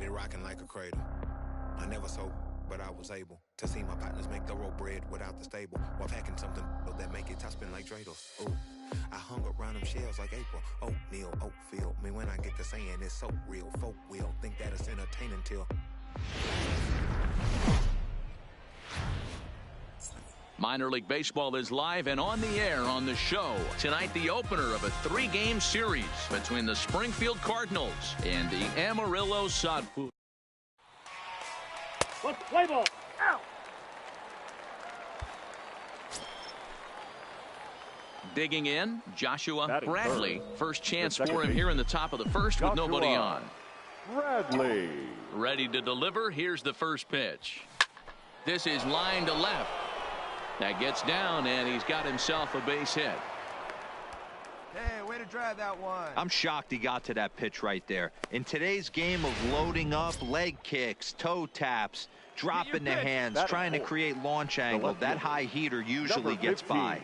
body rocking like a cradle. I never sold, but I was able to see my partners make thorough bread without the stable, while packing something that make it top spin like dreidels. Ooh, I hung around them shells like April. Oatmeal, oatfield. Me when I get to saying it's so real, folk will think that it's entertaining till. Minor League Baseball is live and on the air on the show. Tonight, the opener of a 3-game series between the Springfield Cardinals and the Amarillo Sodpool. Let's play ball. Out. Digging in, Joshua Bradley. First chance for him base. here in the top of the first with nobody on. Bradley. Ready to deliver. Here's the first pitch. This is line to left. That gets down, and he's got himself a base hit. Hey, way to drive that one. I'm shocked he got to that pitch right there. In today's game of loading up, leg kicks, toe taps, dropping the hands, trying to create launch angle, that high heater usually gets by.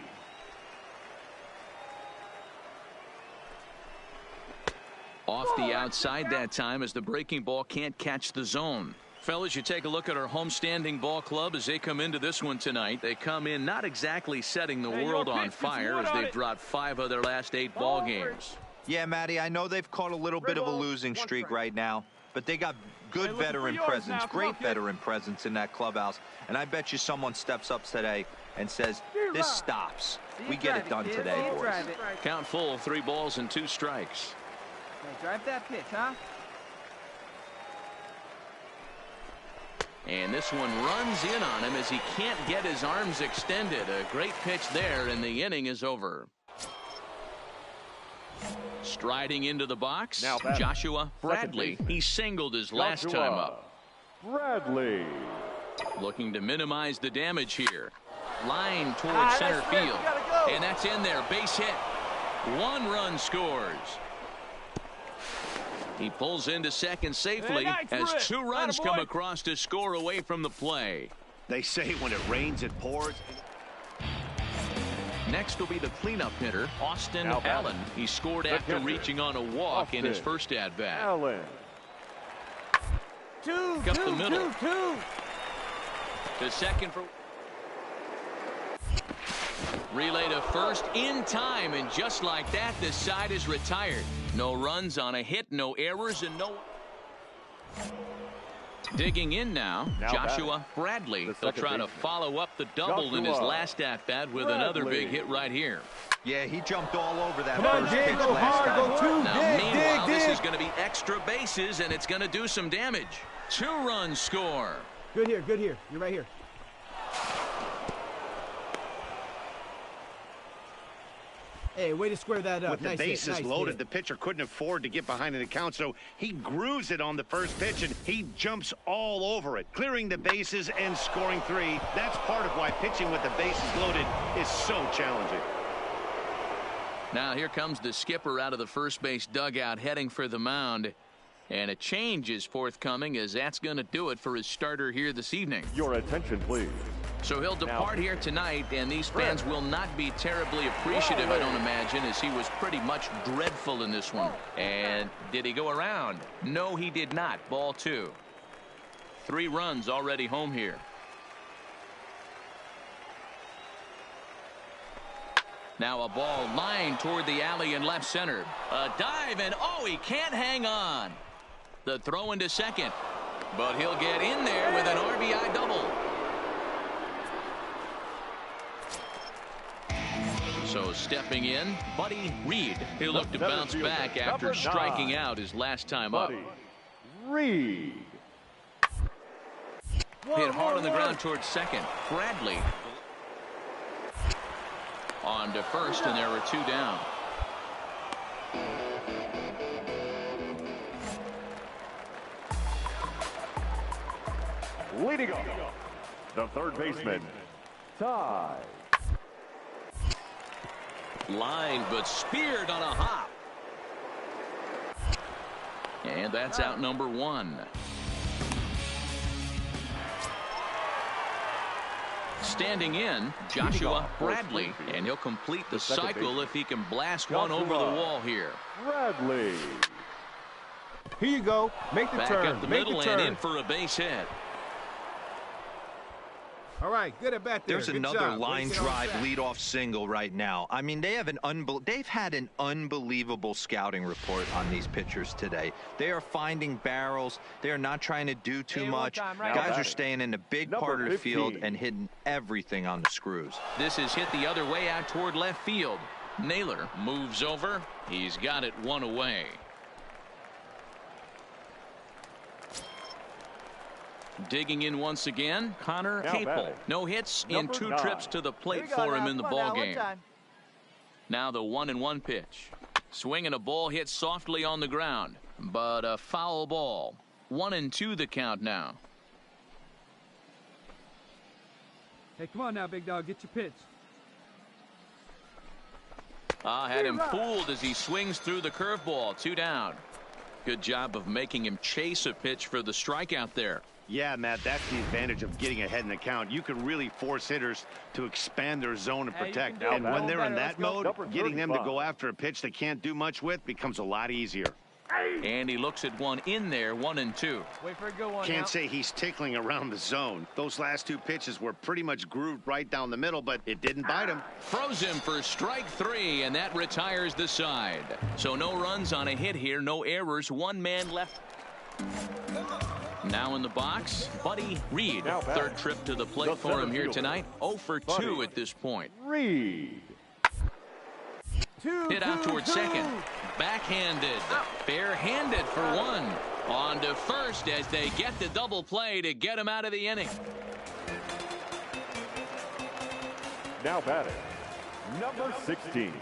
Off the outside that time as the breaking ball can't catch the zone. Fellas, you take a look at our homestanding ball club as they come into this one tonight. They come in not exactly setting the world on fire as they've dropped 5 of their last 8 ball games. Yeah, Matty, I know they've caught a little bit of a losing streak right now, but they got good veteran presence, great veteran presence in that clubhouse. And I bet you someone steps up today and says, this stops. We get it done today, boys. Count full, 3 balls and 2 strikes. Drive that pitch, huh? And this one runs in on him as he can't get his arms extended. A great pitch there, and the inning is over. Striding into the box, now Joshua Bradley. He singled his last time up. Bradley. Looking to minimize the damage here. Line towards center field. And that's in there. Base hit. 1 run scores. He pulls into second safely as 2 runs come across to score away from the play. They say when it rains, it pours. Next will be the cleanup hitter, Austin Allen. He scored after reaching on a walk in his first at-bat. Allen. Up the middle. To second for... Relay to first in time, and just like that, the side is retired. No runs on a hit, no errors, and no... Digging in now Joshua Bradley. He'll try to follow up the double in his last at-bat with another big hit right here. Yeah, he jumped all over that first pitch last time. Now, meanwhile, this is going to be extra bases, and it's going to do some damage. 2-run score. Good here. You're right here. Hey, way to square that up. With the bases loaded, the pitcher couldn't afford to get behind in the count, so he grooves it on the first pitch, and he jumps all over it, clearing the bases and scoring 3. That's part of why pitching with the bases loaded is so challenging. Now here comes the skipper out of the first base dugout heading for the mound. And a change is forthcoming as that's going to do it for his starter here this evening. Your attention, please. So he'll depart here tonight, and these fans will not be terribly appreciative, I don't imagine, as he was pretty much dreadful in this one. And did he go around? No, he did not. Ball 2. 3 runs already home here. Now a ball lined toward the alley in left center. A dive, and oh, he can't hang on. The throw into second, but he'll get in there with an RBI double. So stepping in, Buddy Reed. He'll look to bounce back after striking out his last time up. Reed. Hit hard on the ground towards second. Bradley on to first, and there were 2 down. Leading off, the third baseman, Ty. Line, but speared on a hop. And that's out number 1. Standing in, Joshua Bradley, and he'll complete the cycle if he can blast one over the wall here. Bradley. Here you go. Make the Back turn. up the Make middle the turn. and in for a base hit. All right, good at bat there. There's Good another job. line Way to get on drive track. leadoff single right now. I mean, they've had an unbelievable scouting report on these pitchers today. They are finding barrels. They are not trying to do too much. Guys are staying in the big part of the field and hitting everything on the screws. This is hit the other way out toward left field. Naylor moves over. He's got it one away. Digging in once again, Connor Capel. No hits in 2 trips to the plate for him in the ball game. Now the 1-1 pitch. Swinging a ball hit softly on the ground, but a foul ball. 1-2 the count now. Hey, come on now, big dog. Get your pitch. Had him fooled as he swings through the curveball. 2 down. Good job of making him chase a pitch for the strikeout there. Yeah, Matt, that's the advantage of getting ahead in the count. You can really force hitters to expand their zone and protect. And when they're in that mode, getting them to go after a pitch they can't do much with becomes a lot easier. And he looks at one in there, 1-2. Wait for a good one. Can't say he's tickling around the zone. Those last 2 pitches were pretty much grooved right down the middle, but it didn't bite him. Throws him for strike 3, and that retires the side. So no runs on a hit here, no errors, 1 man left. Now in the box, Buddy Reed. 3rd trip to the plate for him here tonight. 0 for 2 at this point. Reed. Hit out towards second. Backhanded. Barehanded for 1. On to first as they get the double play to get him out of the inning. Now batting, number 16.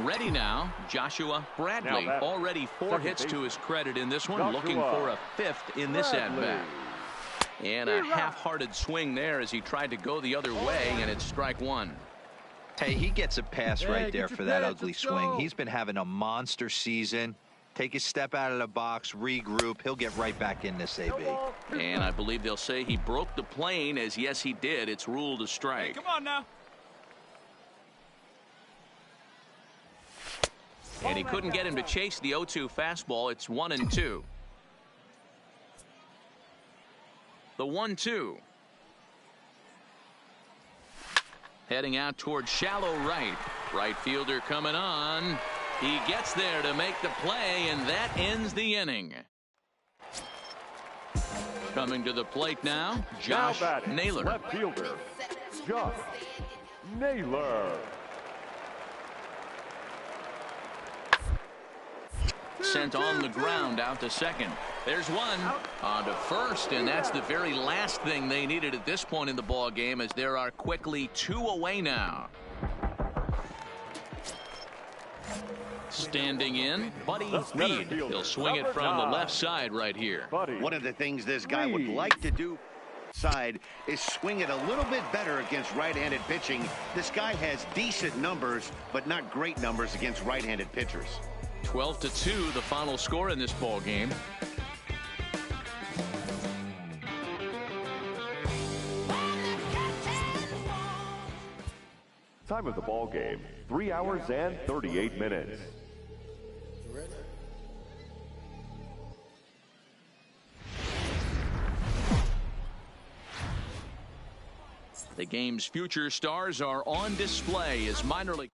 Ready now, Joshua Bradley. Already 4 hits to his credit in this one. Looking for a 5th in this at-bat. And a half-hearted swing there as he tried to go the other way, and it's strike 1. Hey, he gets a pass right there for that ugly swing. He's been having a monster season. Take a step out of the box, regroup. He'll get right back in this AB. And I believe they'll say he broke the plane, as yes, he did. It's ruled a strike. Come on now. And he couldn't get him to chase the 0-2 fastball. It's 1-2. The 1-2. Heading out toward shallow right. Right fielder coming on. He gets there to make the play, and that ends the inning. Coming to the plate now, Josh Naylor. Left fielder, Josh Naylor. Sent on the ground out to second. There's one. On to first, and that's the very last thing they needed at this point in the ball game, as there are quickly 2 away now. Standing in, Buddy Reed. He'll swing it from the left side right here. One of the things this guy would like to do side is swing it a little bit better against right-handed pitching. This guy has decent numbers, but not great numbers against right-handed pitchers. 12-2, the final score in this ball game. Time of the ball game, 3 hours and 38 minutes. The game's future stars are on display as minor league.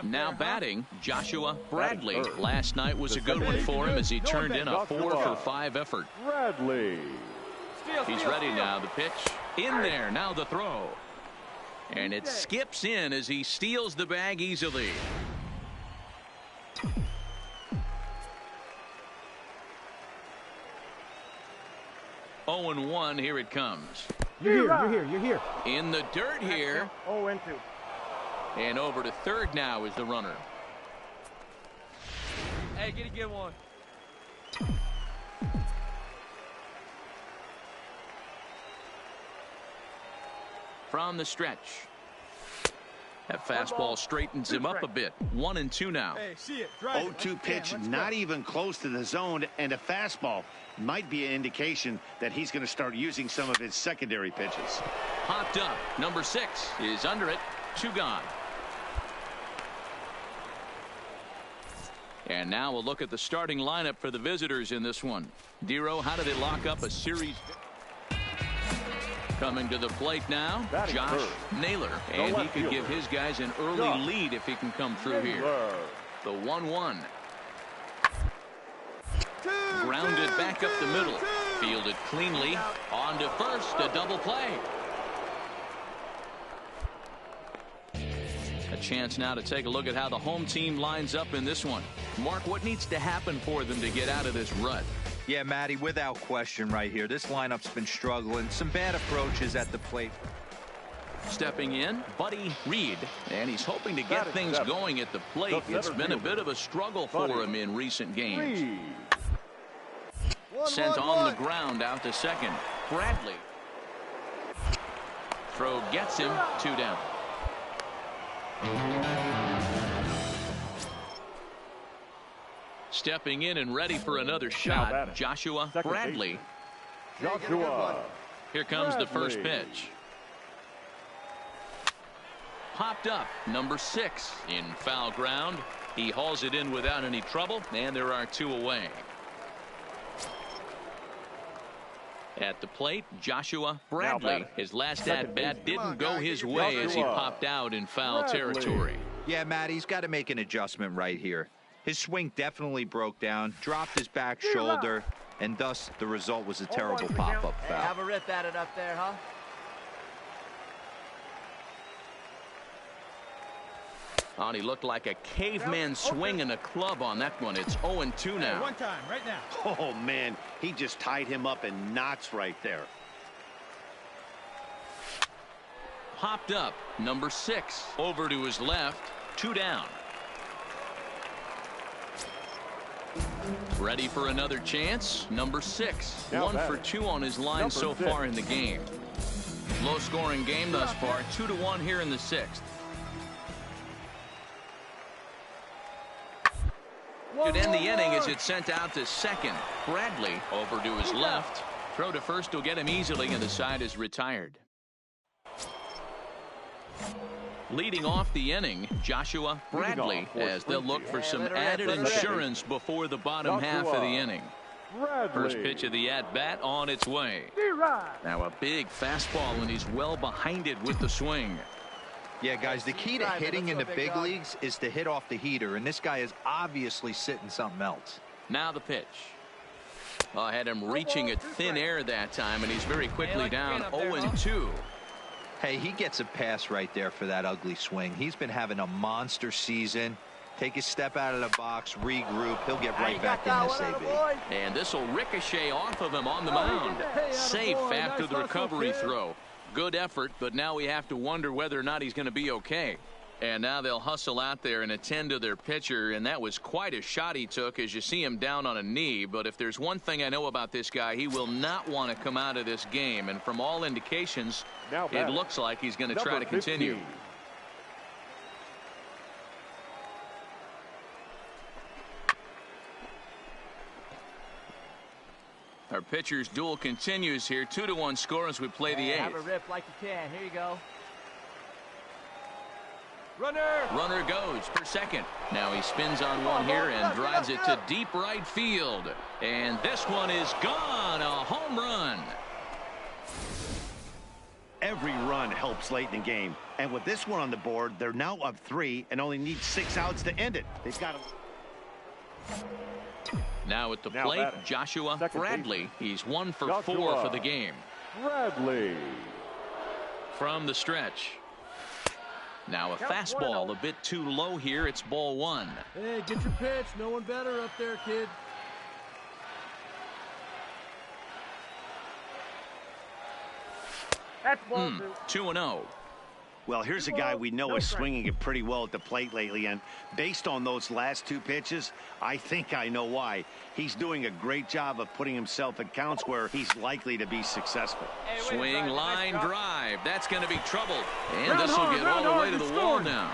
Now batting, Joshua Bradley. Last night was a good one for him as he turned in a 4-for-5 effort. Bradley. He's ready now. The pitch in there. Now the throw. And it skips in as he steals the bag easily. Oh and 1. Here it comes. You're here. In the dirt here. 0-2. And over to third now is the runner. Hey, get a good one. From the stretch. That fastball straightens him up a bit. 1-2 now. Hey, see it. Drive it. 0-2 pitch, not even close to the zone, and a fastball might be an indication that he's going to start using some of his secondary pitches. Popped up. Number 6 is under it. 2 gone. And now we'll look at the starting lineup for the visitors in this one. Dero, how do they lock up a series? Coming to the plate now, Josh Naylor. And he could give his guys an early lead if he can come through here. The 1-1. Grounded back up the middle. Fielded cleanly. On to first. A double play. A chance now to take a look at how the home team lines up in this one. Mark, what needs to happen for them to get out of this rut? Yeah, Matty, without question right here. This lineup's been struggling. Some bad approaches at the plate. Stepping in, Buddy Reed, and he's hoping to get things going at the plate. It's been a bit of a struggle for him in recent games. Sent on the ground out to second. Bradley. Throw gets him. 2 down. Stepping in and ready for another shot, Joshua Bradley. Here comes the first pitch. Popped up, number 6 in foul ground. He hauls it in without any trouble, and there are 2 away. At the plate, Joshua Bradley. His last at-bat didn't go his way as he popped out in foul territory. Yeah, Matt, he's got to make an adjustment right here. His swing definitely broke down, dropped his back shoulder, and thus the result was a terrible pop-up foul. Have a rip at it up there, huh? Oh, he looked like a caveman swinging a club on that one. It's 0-2 now. One time, right now. Oh, man, he just tied him up in knots right there. Popped up, number 6. Over to his left, 2 down. Ready for another chance, number 6. 1 for 2 on his line so far in the game. Low-scoring game thus far, 2-1 here in the 6th. Could end the inning as it's sent out to second. Bradley over to his left. Throw to first will get him easily, and the side is retired. Leading off the inning, Joshua Bradley, as they'll look for some added insurance before the bottom half of the inning. First pitch of the at-bat on its way. Now a big fastball, and he's well behind it with the swing. Yeah, guys, the key to hitting in the big leagues is to hit off the heater, and this guy is obviously sitting something else. Now the pitch. Had him reaching at thin air that time, and he's very quickly down 0-2. Hey, he gets a pass right there for that ugly swing. He's been having a monster season. Take a step out of the box, regroup. He'll get right back in this AB. And this will ricochet off of him on the mound. Safe after the recovery throw. Good effort, but now we have to wonder whether or not he's going to be okay. And now they'll hustle out there and attend to their pitcher, and that was quite a shot he took as you see him down on a knee. But if there's one thing I know about this guy, he will not want to come out of this game. And from all indications, it looks like he's going to try to continue. 15. Our pitcher's duel continues here. 2-1 score as we play the 8th. Have a rip like you can. Here you go. Runner goes for second. Now he spins on one here and drives it to deep right field. And this one is gone. A home run. Every run helps late in the game. And with this one on the board, they're now up 3 and only need 6 outs to end it. They've got to... Now at the plate, Joshua Bradley. He's 1 for 4 for the game. Bradley. From the stretch. Now a fastball a bit too low here. It's ball 1. Hey, get your pitch. No one better up there, kid. That's ball 2-0. Well, here's a guy we know is swinging it pretty well at the plate lately, and based on those last two pitches, I think I know why. He's doing a great job of putting himself at counts where he's likely to be successful. Swing, line, drive. That's going to be trouble. And this will get all the way to the wall now.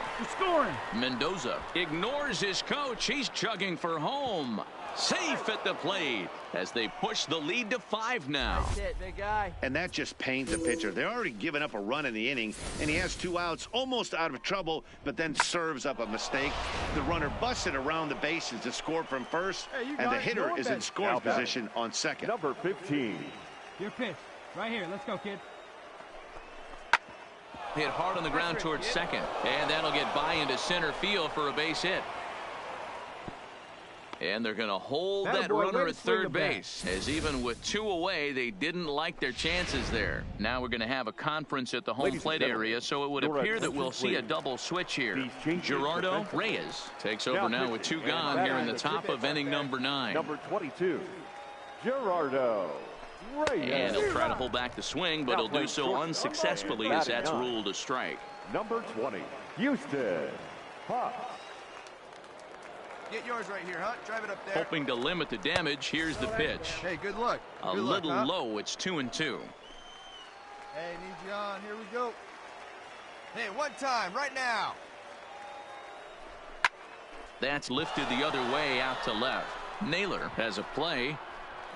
Mendoza ignores his coach. He's chugging for home. Safe at the plate as they push the lead to 5 now. Nice hit, big guy. And that just pains the pitcher. They're already given up a run in the inning, and he has 2 outs, almost out of trouble, but then serves up a mistake. The runner busted around the bases to score from first, and the hitter is in scoring position on second. Number 15. Your pitch. Right here. Let's go, kid. Hit hard on the ground towards second, and that'll get by into center field for a base hit. And they're going to hold that runner at third base, as even with 2 away, they didn't like their chances there. Now we're going to have a conference at the home plate area, so it would appear that we'll see a double switch here. Gerardo Reyes takes over now with 2 gone here in the top of inning number 9. Number 22, Gerardo Reyes. And he'll try to pull back the swing, but he'll do so unsuccessfully as that's ruled a strike. Number 20, Houston Hawks. Get yours right here, Hunt. Drive it up there. Hoping to limit the damage, here's the pitch. Hey, good luck. A little low. It's 2-2. Hey, need you on. Here we go. Hey, one time, right now. That's lifted the other way out to left. Naylor has a play.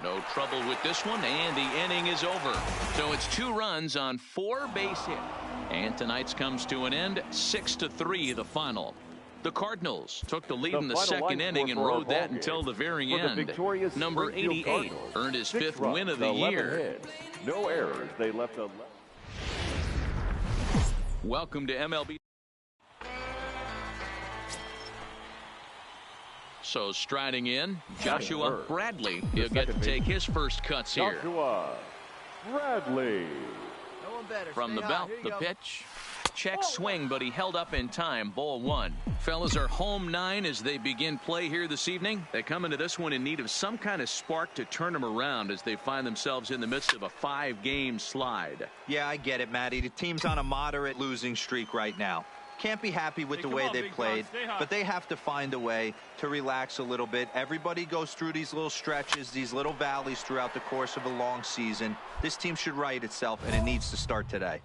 No trouble with this one, and the inning is over. So it's 2 runs on 4 base hits. And tonight's comes to an end, 6-3 the final. The Cardinals took the lead in the second inning and rode that until the very end. Number 88 earned his 5th win of the year. No errors. They left a. Welcome to MLB. So striding in, Joshua Bradley. He'll get to take his first cuts here. Joshua Bradley. No one better. From the belt, the pitch. Check swing, but he held up in time. Ball 1. Fellas are home 9 as they begin play here this evening. They come into this one in need of some kind of spark to turn them around as they find themselves in the midst of a 5-game slide. Yeah, I get it, Matty. The team's on a moderate losing streak right now. Can't be happy with the way they've played, but they have to find a way to relax a little bit. Everybody goes through these little stretches, these little valleys throughout the course of a long season. This team should right itself, and it needs to start today.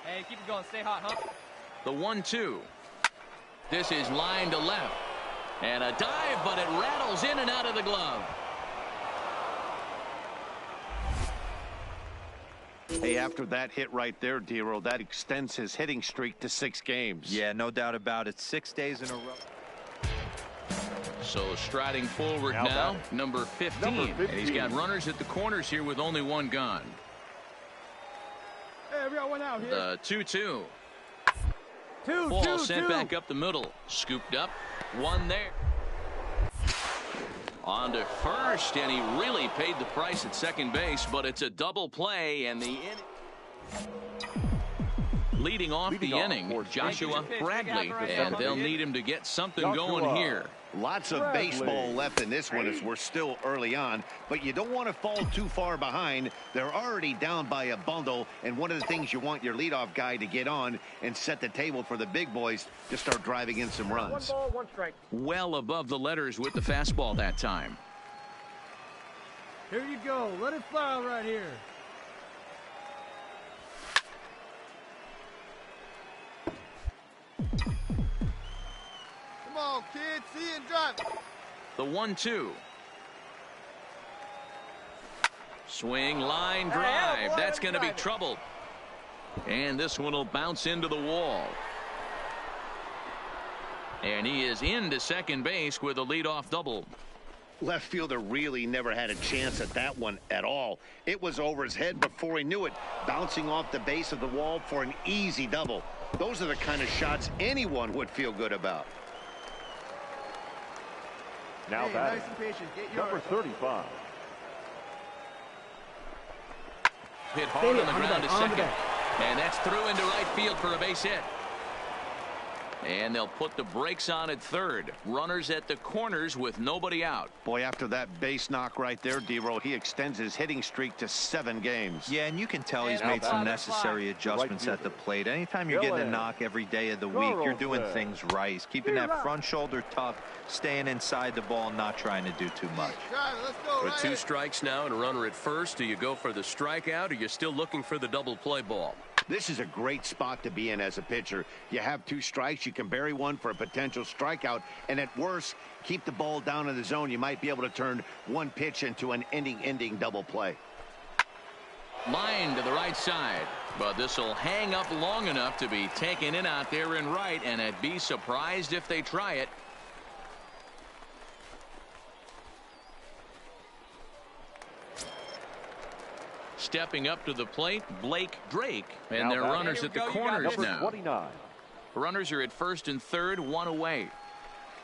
Hey, keep it going. Stay hot, huh? The 1-2. This is line to left. And a dive, but it rattles in and out of the glove. Hey, after that hit right there, Dero, that extends his hitting streak to 6 games. Yeah, no doubt about it. 6 days in a row. So striding forward now, number 15. And he's got runners at the corners here with only 1 gone. Hey, we got one out here. The 2-2. Ball sent back up the middle. Scooped up. 1 there. On to first, and he really paid the price at second base, but it's a double play, and the inning. Leading off the inning, Joshua Bradley, and they'll need him to get something going here. Lots of baseball left in this one as we're still early on, but you don't want to fall too far behind. They're already down by a bundle, and one of the things you want your leadoff guy to get on and set the table for the big boys to start driving in some runs. 1 ball, 1 strike. Well above the letters with the fastball that time. Here you go. Let it fly right here. Come on, kid. See and drive. The 1-2. Swing, line, drive. That's going to be trouble. And this one will bounce into the wall. And he is into second base with a leadoff double. Left fielder really never had a chance at that one at all. It was over his head before he knew it, bouncing off the base of the wall for an easy double. Those are the kind of shots anyone would feel good about. Now hey, batting, nice and patient. Get number 35. Hit hard on the ground to second. And that's through into right field for a base hit. And they'll put the brakes on at third. Runners at the corners with nobody out. Boy, after that base knock right there, D-Roll, he extends his hitting streak to 7 games. Yeah, and you can tell he's made some necessary adjustments at the plate. Anytime you're getting a knock every day of the week, you're doing things right. He's keeping that front shoulder tough, staying inside the ball, not trying to do too much. With 2 strikes now and a runner at first, do you go for the strikeout or you're still looking for the double play ball? This is a great spot to be in as a pitcher. You have 2 strikes, you can bury one for a potential strikeout, and at worst, keep the ball down in the zone. You might be able to turn one pitch into an ending double play. Line to the right side, but this will hang up long enough to be taken in out there in right, and I'd be surprised if they try it. Stepping up to the plate, Blake Drake, and their runners at the corners now. 29. Runners are at first and third, 1 away.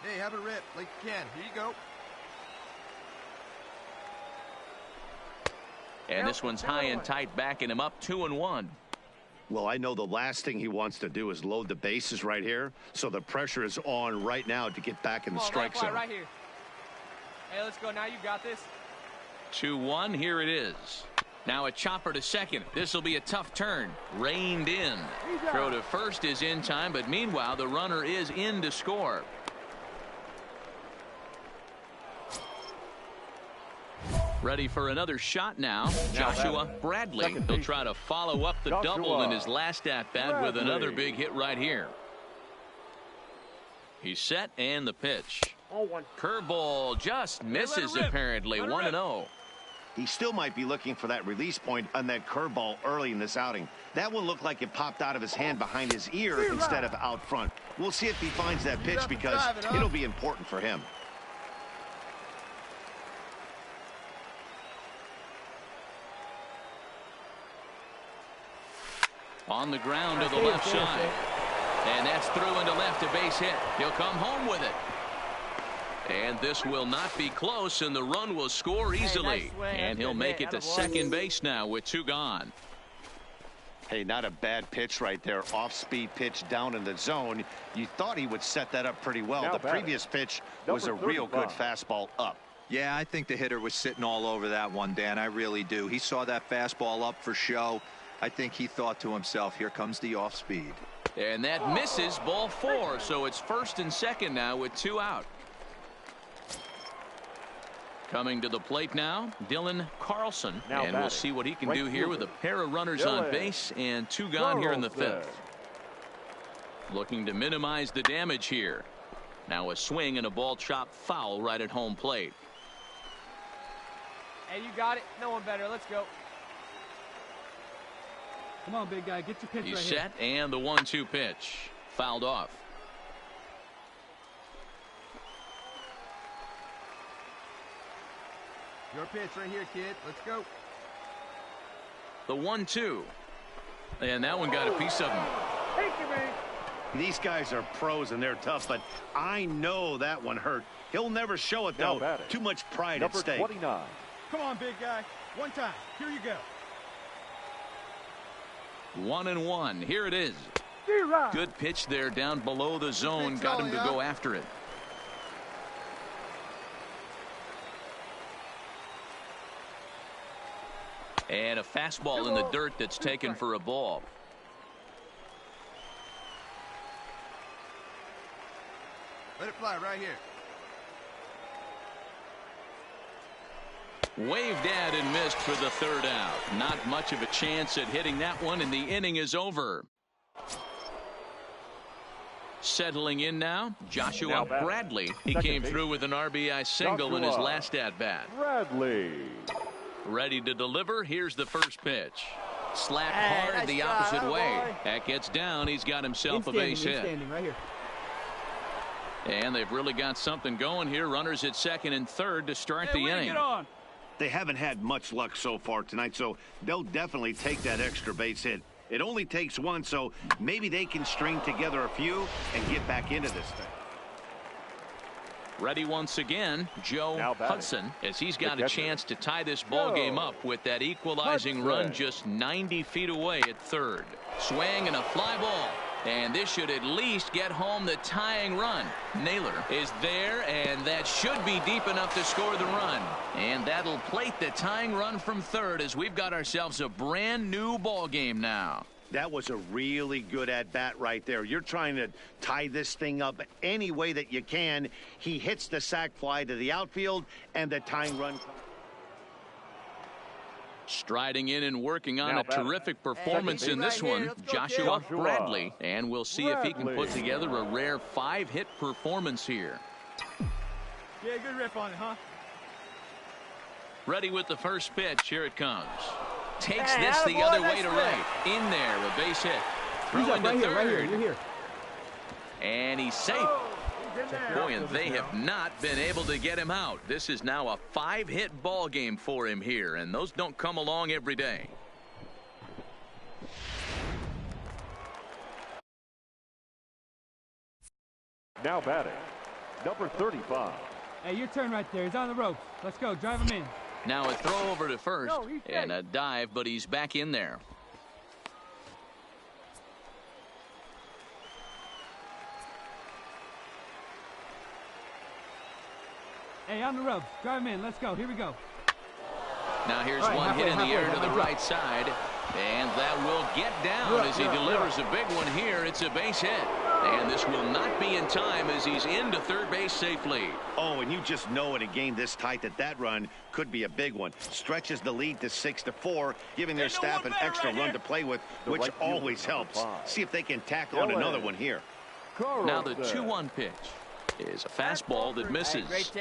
Hey, have a rip like you can. Here you go. And this one's high and tight, backing him up 2-1. Well, I know the last thing he wants to do is load the bases right here, so the pressure is on right now to get back in the strike zone. Right here. Hey, let's go now. You got this. 2-1, here it is. Now a chopper to second. This will be a tough turn. Reined in. Throw to first is in time, but meanwhile the runner is in to score. Ready for another shot now. Joshua Bradley. He'll try to follow up the double in his last at-bat with another big hit right here. He's set and the pitch. Curveball just misses apparently. 1-0. He still might be looking for that release point on that curveball early in this outing. That one looked like it popped out of his hand behind his ear instead of out front. We'll see if he finds that pitch because it'll be important for him. On the ground to the left side. And that's through into left, a base hit. He'll come home with it. And this will not be close, and the run will score easily. And he'll make it to second base now with 2 gone. Hey, not a bad pitch right there. Off-speed pitch down in the zone. You thought he would set that up pretty well. The previous pitch was a real good fastball up. Yeah, I think the hitter was sitting all over that one, Dan. I really do. He saw that fastball up for show. I think he thought to himself, here comes the off-speed. And that misses, ball 4. So it's first and second now with 2 out. Coming to the plate now, Dylan Carlson. And we'll see what he can do here with a pair of runners on base and 2 gone here in the 5th. Looking to minimize the damage here. Now a swing and a ball chopped foul right at home plate. Hey, you got it. No one better. Let's go. Come on, big guy. Get your pitch He's right set, and the 1-2 pitch. Fouled off. Your pitch right here, kid. Let's go. The 1-2. And that one got a piece of him. These guys are pros and they're tough, but I know that one hurt. He'll never show it, though. Too much pride at stake. 29. Come on, big guy. One time. Here you go. 1-1. Here it is. Good pitch there down below the zone. Got him to go after it. And a fastball in the dirt that's taken for a ball. Let it fly right here. Waved at and missed for the 3rd out. Not much of a chance at hitting that one, and the inning is over. Settling in now, Joshua Bradley. He came through with an RBI single in his last at-bat. Bradley. Ready to deliver. Here's the first pitch. Slapped hard the opposite way. That gets down. He's got himself a base hit. Right here. And they've really got something going here. Runners at second and third to start the inning. They haven't had much luck so far tonight, so they'll definitely take that extra base hit. It only takes one, so maybe they can string together a few and get back into this thing. Ready once again, Joe Hudson, as he's got a chance to tie this ball game up with that equalizing run just 90 feet away at third. Swing and a fly ball. And this should at least get home the tying run. Naylor is there, and that should be deep enough to score the run. And that'll plate the tying run from third as we've got ourselves a brand new ball game now. That was a really good at-bat right there. You're trying to tie this thing up any way that you can. He hits the sac fly to the outfield, and the tying run. Striding in and working on a terrific performance in this one, Joshua Bradley. And we'll see if he can put together a rare 5-hit performance here. Yeah, good rip on it, huh? Ready with the first pitch. Here it comes. Takes this the other way to right. In there, a base hit. Throwing to third. Right here, you're here. And he's safe. Boy, and they have not been able to get him out. This is now a 5-hit ball game for him here, and those don't come along every day. Now batting, number 35. Hey, your turn right there. He's on the ropes. Let's go. Drive him in. Now a throw over to first and a dive, but he's back in there. Hey, on the ropes. Drive him in. Let's go. Here we go. Now here's one hit in the air to the right side. And that will get down as he delivers a big one here. It's a base hit. And this will not be in time as he's into third base safely. Oh, and you just know in a game this tight that run could be a big one. Stretches the lead to 6-4, giving their staff an extra run to play with, which always helps. See if they can tack on another one here. Now the 2-1 pitch is a fastball that misses. Great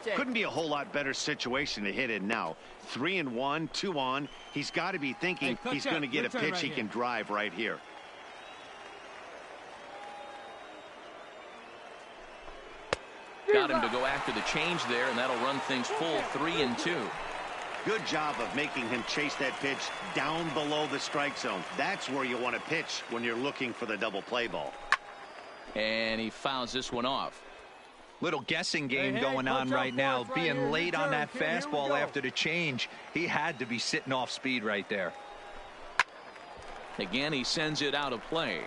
take. Couldn't be a whole lot better situation to hit in now. 3-1, 2 on. He's got to be thinking he's going to get a pitch he can drive right here. Got him to go after the change there, and that'll run things full 3-2. Good job of making him chase that pitch down below the strike zone. That's where you want to pitch when you're looking for the double play ball. And he fouls this one off. Little guessing game going on right now. Being late on that fastball after the change. He had to be sitting off speed right there. Again, he sends it out of play.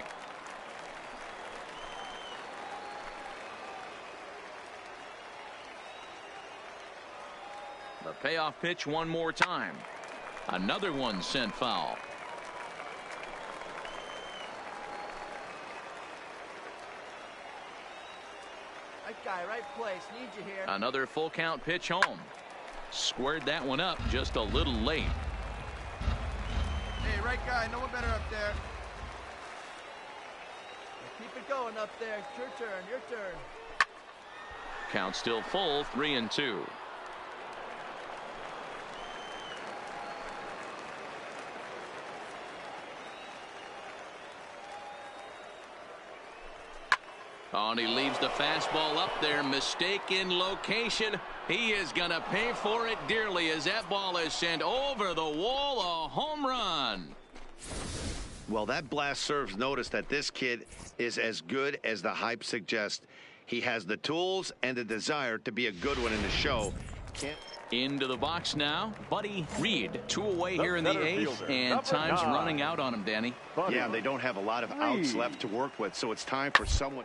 The payoff pitch one more time. Another one sent foul. Right guy, right place. Need you here. Another full count pitch home. Squared that one up just a little late. Hey, right guy. No one better up there. Keep it going up there. It's your turn. Your turn. Count still full. 3-2. Oh, and he leaves the fastball up there. Mistaken location. He is going to pay for it dearly as that ball is sent over the wall. A home run. Well, that blast serves notice that this kid is as good as the hype suggests. He has the tools and the desire to be a good one in the show. Into the box now, Buddy Reed. 2 away here in the 8th, and time's running out on him, Danny. Yeah, they don't have a lot of outs left to work with, so it's time for something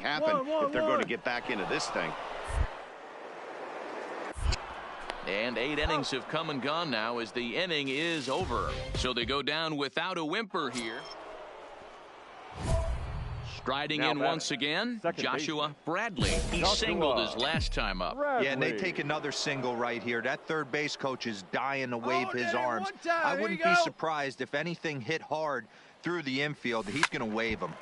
happen if they're going to get back into this thing. And 8 innings have come and gone now as the inning is over. So they go down without a whimper here. Striding now in once again, Joshua Bradley. He singled his last time up. Yeah, and they take another single right here. That third base coach is dying to wave his arms. I wouldn't be surprised if anything hit hard through the infield. He's going to wave them.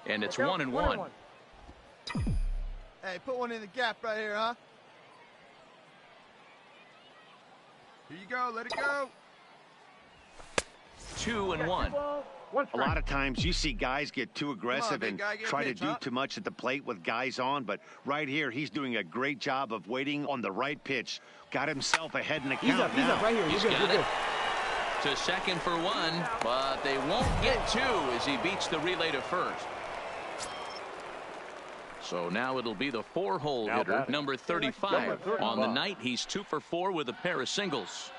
And it's 1-1. Hey, put one in the gap right here, huh? Here you go. Let it go. 2-1. A lot of times you see guys get too aggressive and try to do too much at the plate with guys on, but right here he's doing a great job of waiting on the right pitch. Got himself ahead in the count. He's up right here. He's got it. To second for 1, but they won't get 2 as he beats the relay to first. So now it'll be the 4-hole hitter, number 35. On the night, he's 2 for 4 with a pair of singles.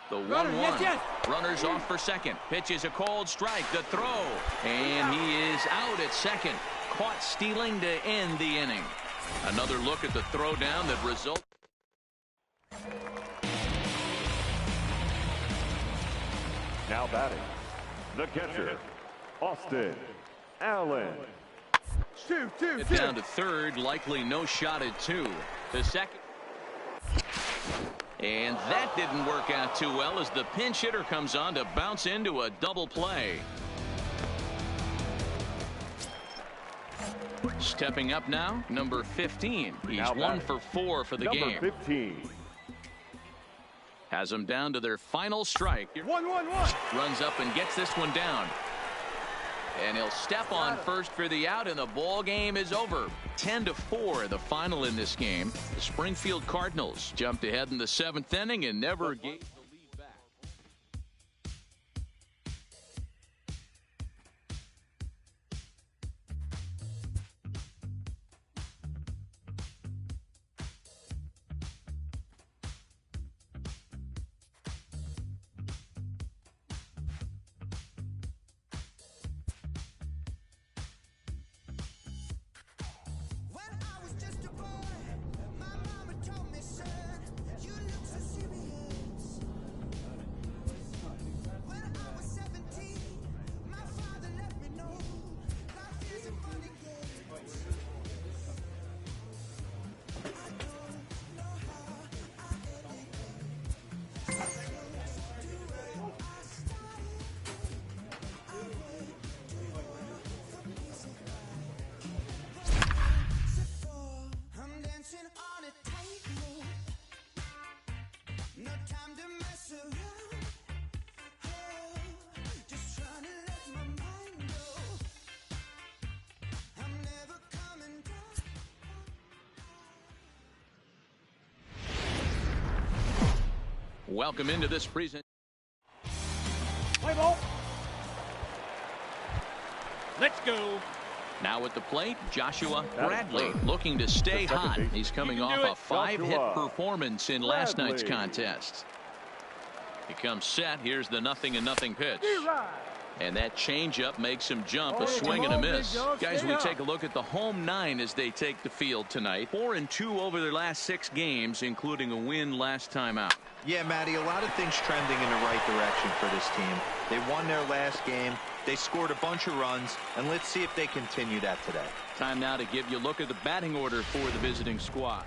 The 1-1. Yes. Runners off for second. Pitch is a called strike. The throw. And he is out at second. Caught stealing to end the inning. Another look at the throw down that resulted. Now batting, the catcher, Austin Allen. Down to third, likely no shot at 2. The second. And that didn't work out too well as the pinch hitter comes on to bounce into a double play. Stepping up now, number 15. He's 1 for 4 for the game. Number 15. Has them down to their final strike. 1-1-1. Runs up and gets this one down. And he'll step on first for the out, and the ball game is over. 10-4, the final in this game. The Springfield Cardinals jumped ahead in the 7th inning and never gave the lead back. Welcome into this presentation. Play ball. Let's go. Now at the plate, Joshua Bradley looking to stay hot. He's coming off a 5-hit performance in last night's contest. He comes set. Here's the 0-0 pitch. And that changeup makes him jump. A swing and a miss. Guys, we take a look at the home 9 as they take the field tonight. 4-2 over their last 6 games, including a win last time out. Yeah, Matty, a lot of things trending in the right direction for this team. They won their last game. They scored a bunch of runs, and let's see if they continue that today. Time now to give you a look at the batting order for the visiting squad.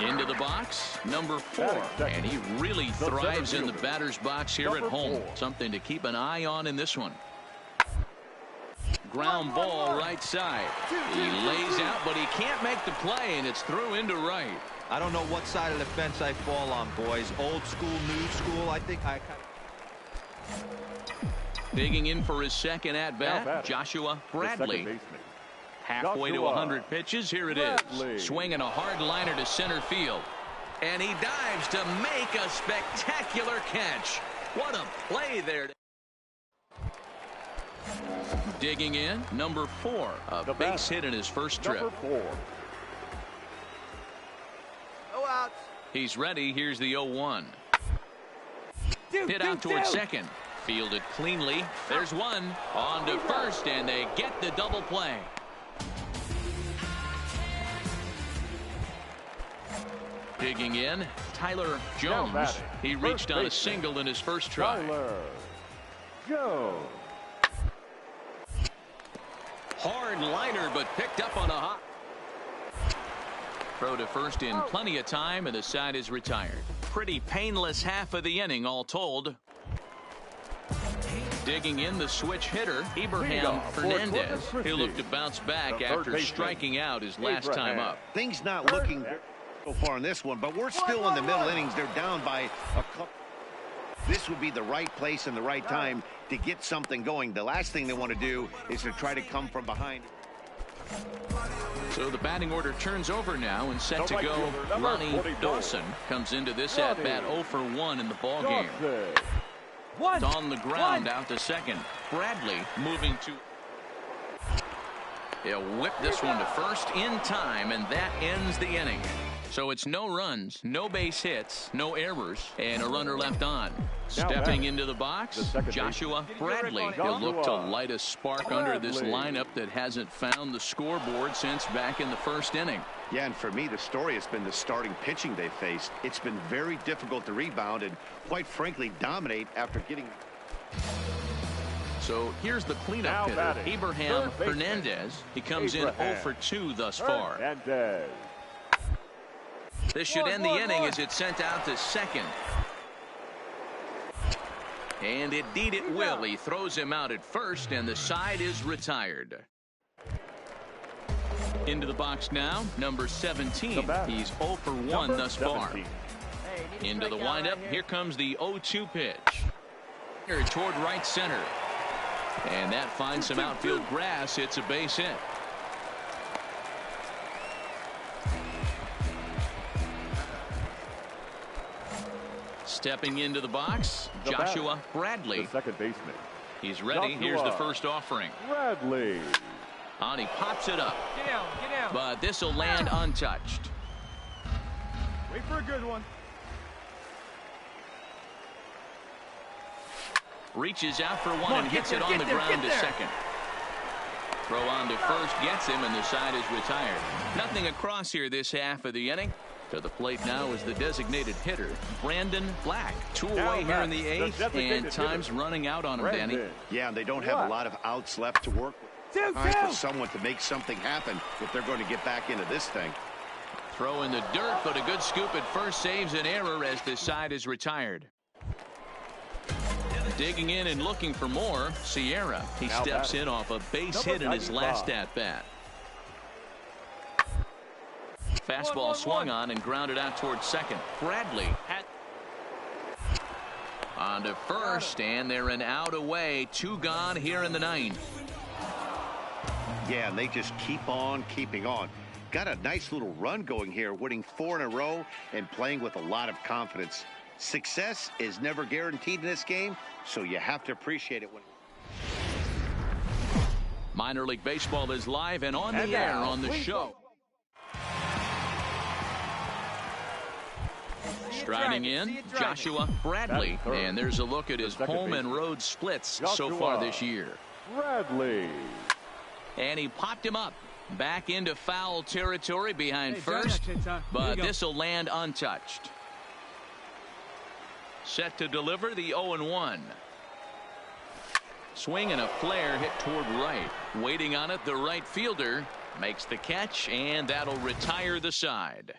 Into the box, number 4, and he really thrives in the batter's box here at home. Something to keep an eye on in this one. Ground ball right side. He lays out, but he can't make the play, and it's through into right. I don't know what side of the fence I fall on, boys. Old school, new school. I think I digging in for his second at-bat, Joshua Bradley. Halfway to 100 pitches. Here it is. Swinging a hard liner to center field. And he dives to make a spectacular catch. What a play there. Digging in, number 4. A base hit in his first trip. No outs. He's ready. Here's the 0-1. Hit out towards second. Fielded cleanly. There's one. On to first, and they get the double play. Digging in, Tyler Jones. He reached on a single in his first try. Tyler Jones. Hard liner, but picked up on a hop. Throw to first in plenty of time, and the side is retired. Pretty painless half of the inning, all told. Digging in, the switch hitter, Abraham Fernandez. He'll look to bounce back after striking out his last time up. Things not looking so far in this one, but we're still in the middle innings. They're down by a couple. This would be the right place and the right time to get something going. The last thing they want to do is to try to come from behind. So the batting order turns over now, and set to go. Ronnie Dawson comes into this at-bat 0 for 1 in the ball game. It's on the ground out to second. Bradley moving to. He'll whip this one to first in time, and that ends the inning. So it's no runs, no base hits, no errors, and a runner left on. Stepping into the box, Joshua Bradley. He'll look to light a spark under this lineup that hasn't found the scoreboard since back in the first inning. Yeah, and for me, the story has been the starting pitching they faced. It's been very difficult to rebound and, quite frankly, dominate after getting... So here's the cleanup hitter, Abraham Hernandez. He comes in 0 for 2 thus far. This should end the inning as it's sent out to second. And indeed it will. He throws him out at first, and the side is retired. Into the box now, number 17. He's 0 for 1 thus far. Into the windup. Here comes the 0-2 pitch. Here toward right center. And that finds some outfield grass. It's a base hit. Stepping into the box, Joshua Bradley. Second baseman. He's ready. Here's the first offering. Bradley. And he pops it up. Get down, get down. But this will land untouched. Wait for a good one. Reaches out for one and hits it on the ground to second. Throw on to first gets him, and the side is retired. Nothing across here this half of the inning. To the plate now is the designated hitter, Brandon Black. 2 away here in the 8th, and time's running out on him, Danny. Yeah, and they don't have a lot of outs left to work with. Time for someone to make something happen if they're going to get back into this thing. Throw in the dirt, but a good scoop at first saves an error as the side is retired. Digging in and looking for more, Sierra. He steps in off a base hit in his last at-bat. Fastball swung on and grounded out towards second. Bradley on to first, and they're an out away. 2 gone here in the 9th. Yeah, and they just keep on keeping on. Got a nice little run going here, winning 4 in a row and playing with a lot of confidence. Success is never guaranteed in this game, so you have to appreciate it. Minor League Baseball is live and on the air on the show. Striding in, Joshua Bradley. And there's a look at his home and road splits so far this year. Bradley. And he popped him up. Back into foul territory behind first. But this will land untouched. Set to deliver the 0-1. Swing and a flare hit toward right. Waiting on it, the right fielder makes the catch, and that'll retire the side.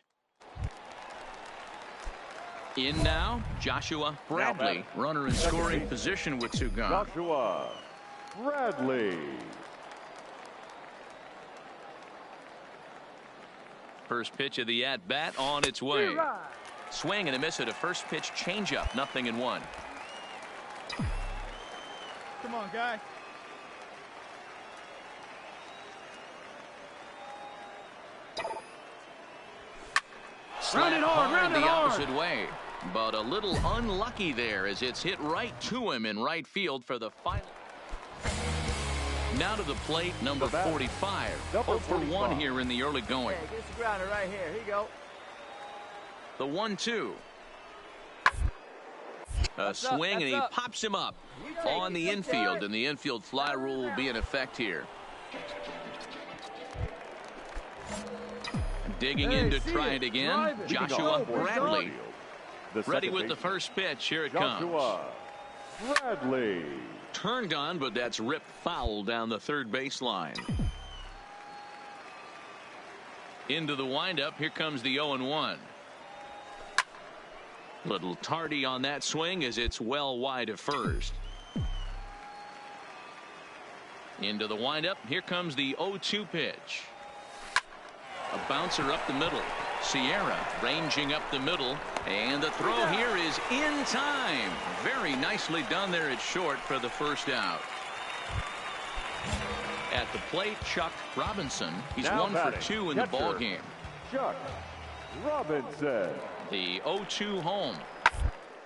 In now, Joshua Bradley. Runner in scoring position with 2 gone. Joshua Bradley. First pitch of the at-bat on its way. Swing and a miss at a first pitch changeup. 0-1. Come on, guy. Round it hard, the opposite way. But a little unlucky there as it's hit right to him in right field for the final. Now to the plate, number 45. 0 for 1 here in the early going. Hey, get the grounder right here. Here you go. The 1-2. A swing, and he pops him up on the infield, and the infield fly rule will be in effect here. Digging in to try it again, Joshua Bradley. Ready with the first pitch. Here it comes. Bradley. Turned on, but that's ripped foul down the third baseline. Into the windup. Here comes the 0-1. Little tardy on that swing as it's well wide of first. Into the windup. Here comes the 0-2 pitch. A bouncer up the middle. Sierra ranging up the middle, and the throw here is in time. Very nicely done there at short for the first out. At the plate, Chuck Robinson. He's 1 for 2 in the ball game. Chuck Robinson. The 0-2 home.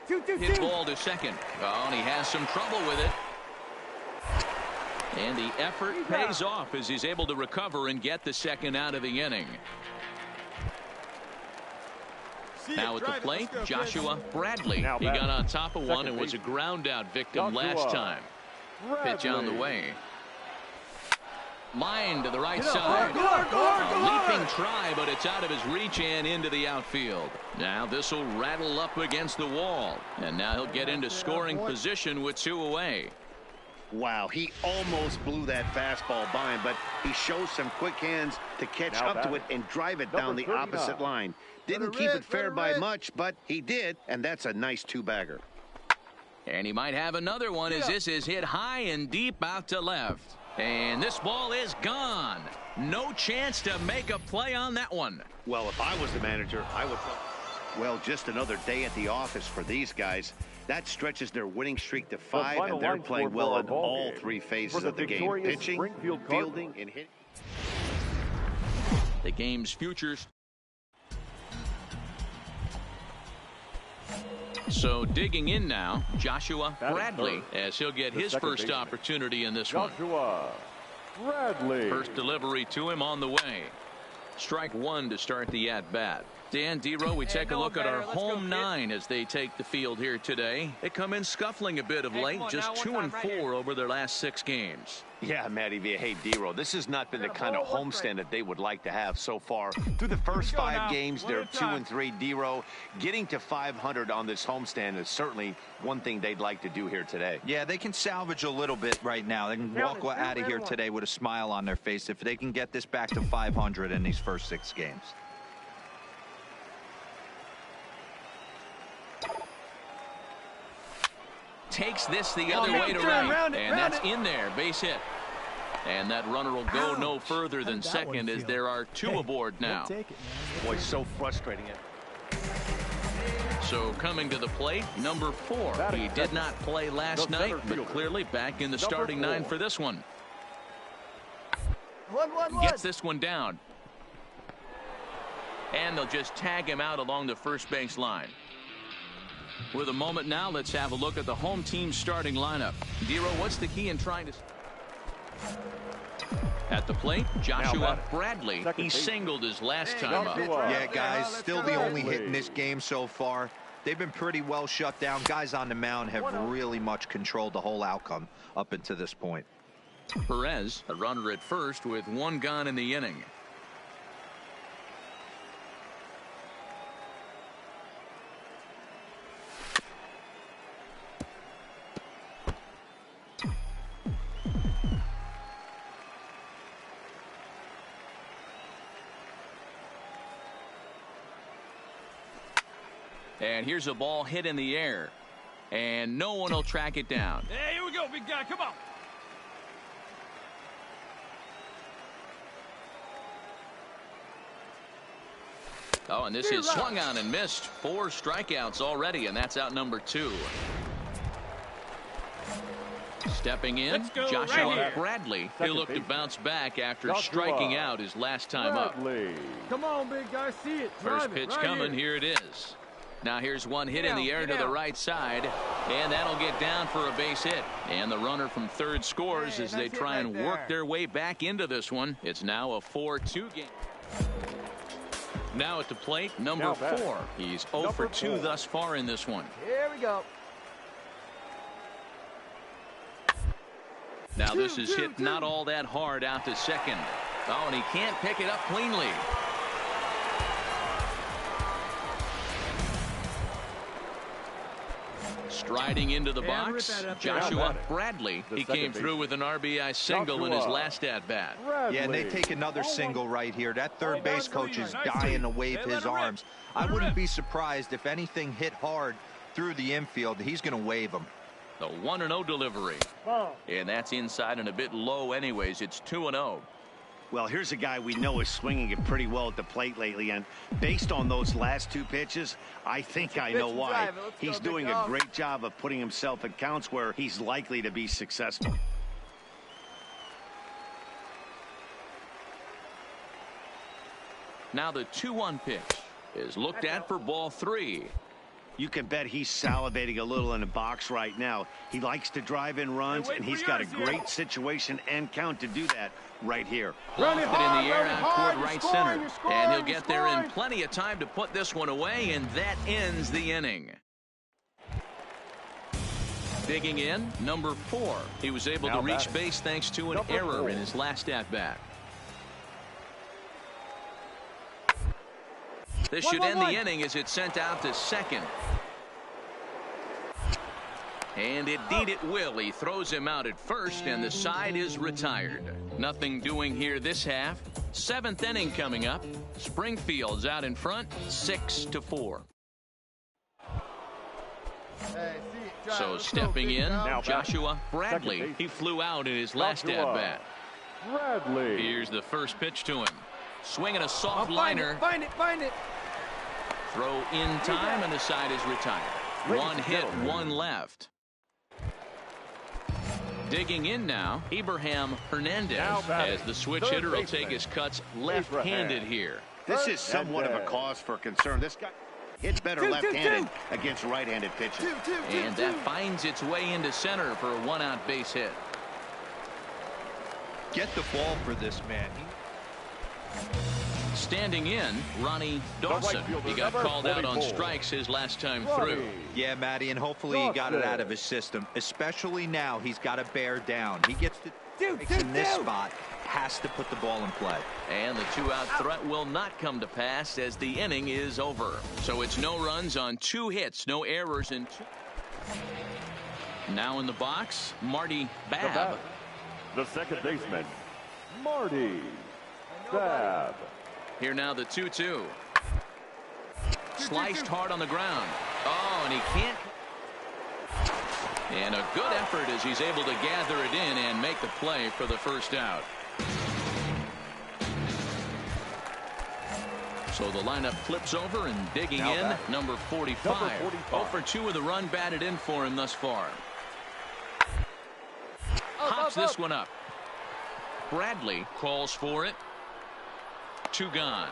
Hit ball to second. Oh, and he has some trouble with it. And the effort pays off as he's able to recover and get the second out of the inning. Now at the plate, Joshua Bradley. He got on top of one and was a ground out victim last time. Pitch on the way. Line to the right side. A leaping try, but it's out of his reach and into the outfield. Now this will rattle up against the wall. And now he'll get into scoring position with 2 away. Wow, he almost blew that fastball by him, but he shows some quick hands to catch up to it and drive it down the opposite line. Didn't keep it fair by much, but he did, and that's a nice 2-bagger. And he might have another one as this is hit high and deep out to left. And this ball is gone. No chance to make a play on that one. Well, if I was the manager, I would. Well, just another day at the office for these guys. That stretches their winning streak to 5, and they're playing well in all 3 phases of the game. Pitching, fielding, and hitting. The game's futures. So digging in now, Joshua Bradley, as he'll get his first opportunity in this one. Joshua Bradley. First delivery to him on the way. Strike 1 to start the at-bat. Dan Dero, we take a look at our home 9 as they take the field here today. They come in scuffling a bit of late, just 2 and 4 over their last 6 games. Yeah, Matty V. Hey, Dero, this has not been the kind of homestand that they would like to have so far. Through the first 5 games, they're 2 and 3. Dero, getting to 500 on this homestand is certainly one thing they'd like to do here today. Yeah, they can salvage a little bit right now. They can walk out of here today with a smile on their face if they can get this back to 500 in these first 6 games. Takes this the other way to right, and that's in there, base hit. And that runner will go no further than second as there are 2 aboard now. Boy, so frustrating it. So coming to the plate, number 4. He did not play last night, but clearly back in the starting 9 for this one. Gets this one down. And they'll just tag him out along the first base line. With a moment now, let's have a look at the home team starting lineup. Dero, what's the key in trying to... At the plate, Joshua Bradley. He singled his last time up. Yeah, guys, still the only hit in this game so far. They've been pretty well shut down. Guys on the mound have really much controlled the whole outcome up until this point. Perez, a runner at first with 1 gone in the inning. And here's a ball hit in the air. And no one will track it down. Hey, here we go, big guy. Come on. Oh, and this is swung on and missed. 4 strikeouts already, and that's out number 2. Stepping in, Joshua Bradley. He'll look to bounce back after striking out his last time up. Come on, big guy. See it. First pitch coming. Here it is. Now here's one hit in the air to the right side, and that'll get down for a base hit. And the runner from third scores as they try and work their way back into this one. It's now a 4-2 game. Now at the plate, number 4. He's 0 for 2 thus far in this one. Here we go. Now this is hit not all that hard out to second. Oh, and he can't pick it up cleanly. Striding into the box, Joshua Bradley. He came through with an RBI single in his last at-bat. Yeah, and they take another single right here. That third base coach is dying to wave his arms. I wouldn't be surprised if anything hit hard through the infield. He's going to wave them. The 1-0 delivery. And that's inside and a bit low anyways. It's 2-0. Well, here's a guy we know is swinging it pretty well at the plate lately, and based on those last 2 pitches, I think I know why. He's doing a great job of putting himself at counts where he's likely to be successful. Now the 2-1 pitch is looked at for ball 3. You can bet he's salivating a little in the box right now. He likes to drive in runs, and he's got a great situation and count to do that right here. Lofted in the air out toward right center. And he'll get there in plenty of time to put this one away, and that ends the inning. Digging in, number 4. He was able to reach base thanks to an error in his last at-bat. This should end the inning as it's sent out to second. And indeed it will. He throws him out at first, and the side is retired. Nothing doing here this half. 7th inning coming up. Springfield's out in front, 6-4. So stepping in, Joshua Bradley. He flew out in his last at-bat. Bradley. Here's the first pitch to him. Swinging a soft liner. Find it. Throw in time, and the side is retired. 1 hit, 1 left. Digging in now, Abraham Hernandez, as the switch hitter will take his cuts left-handed here. This is somewhat of a cause for concern. This guy hits better left-handed against right-handed pitching. And that finds its way into center for a 1-out base hit. Get the ball for this man. Standing in, Ronnie Dawson. He got called out on strikes his last time through. Yeah, Matty, and hopefully he got it out of his system. Especially now, he's got to bear down. He gets to in this spot, has to put the ball in play. And the 2-out threat will not come to pass as the inning is over. So it's no runs on 2 hits, no errors in 2. Now in the box, Marty Babb. The second baseman, Marty Babb. Here now the 2-2. Sliced hard on the ground. Oh, and he can't. And a good effort as he's able to gather it in and make the play for the first out. So the lineup flips over, and digging in, number 45. 0 for 2 with a run batted in for him thus far. Hops this one up. Bradley calls for it. 2 gone.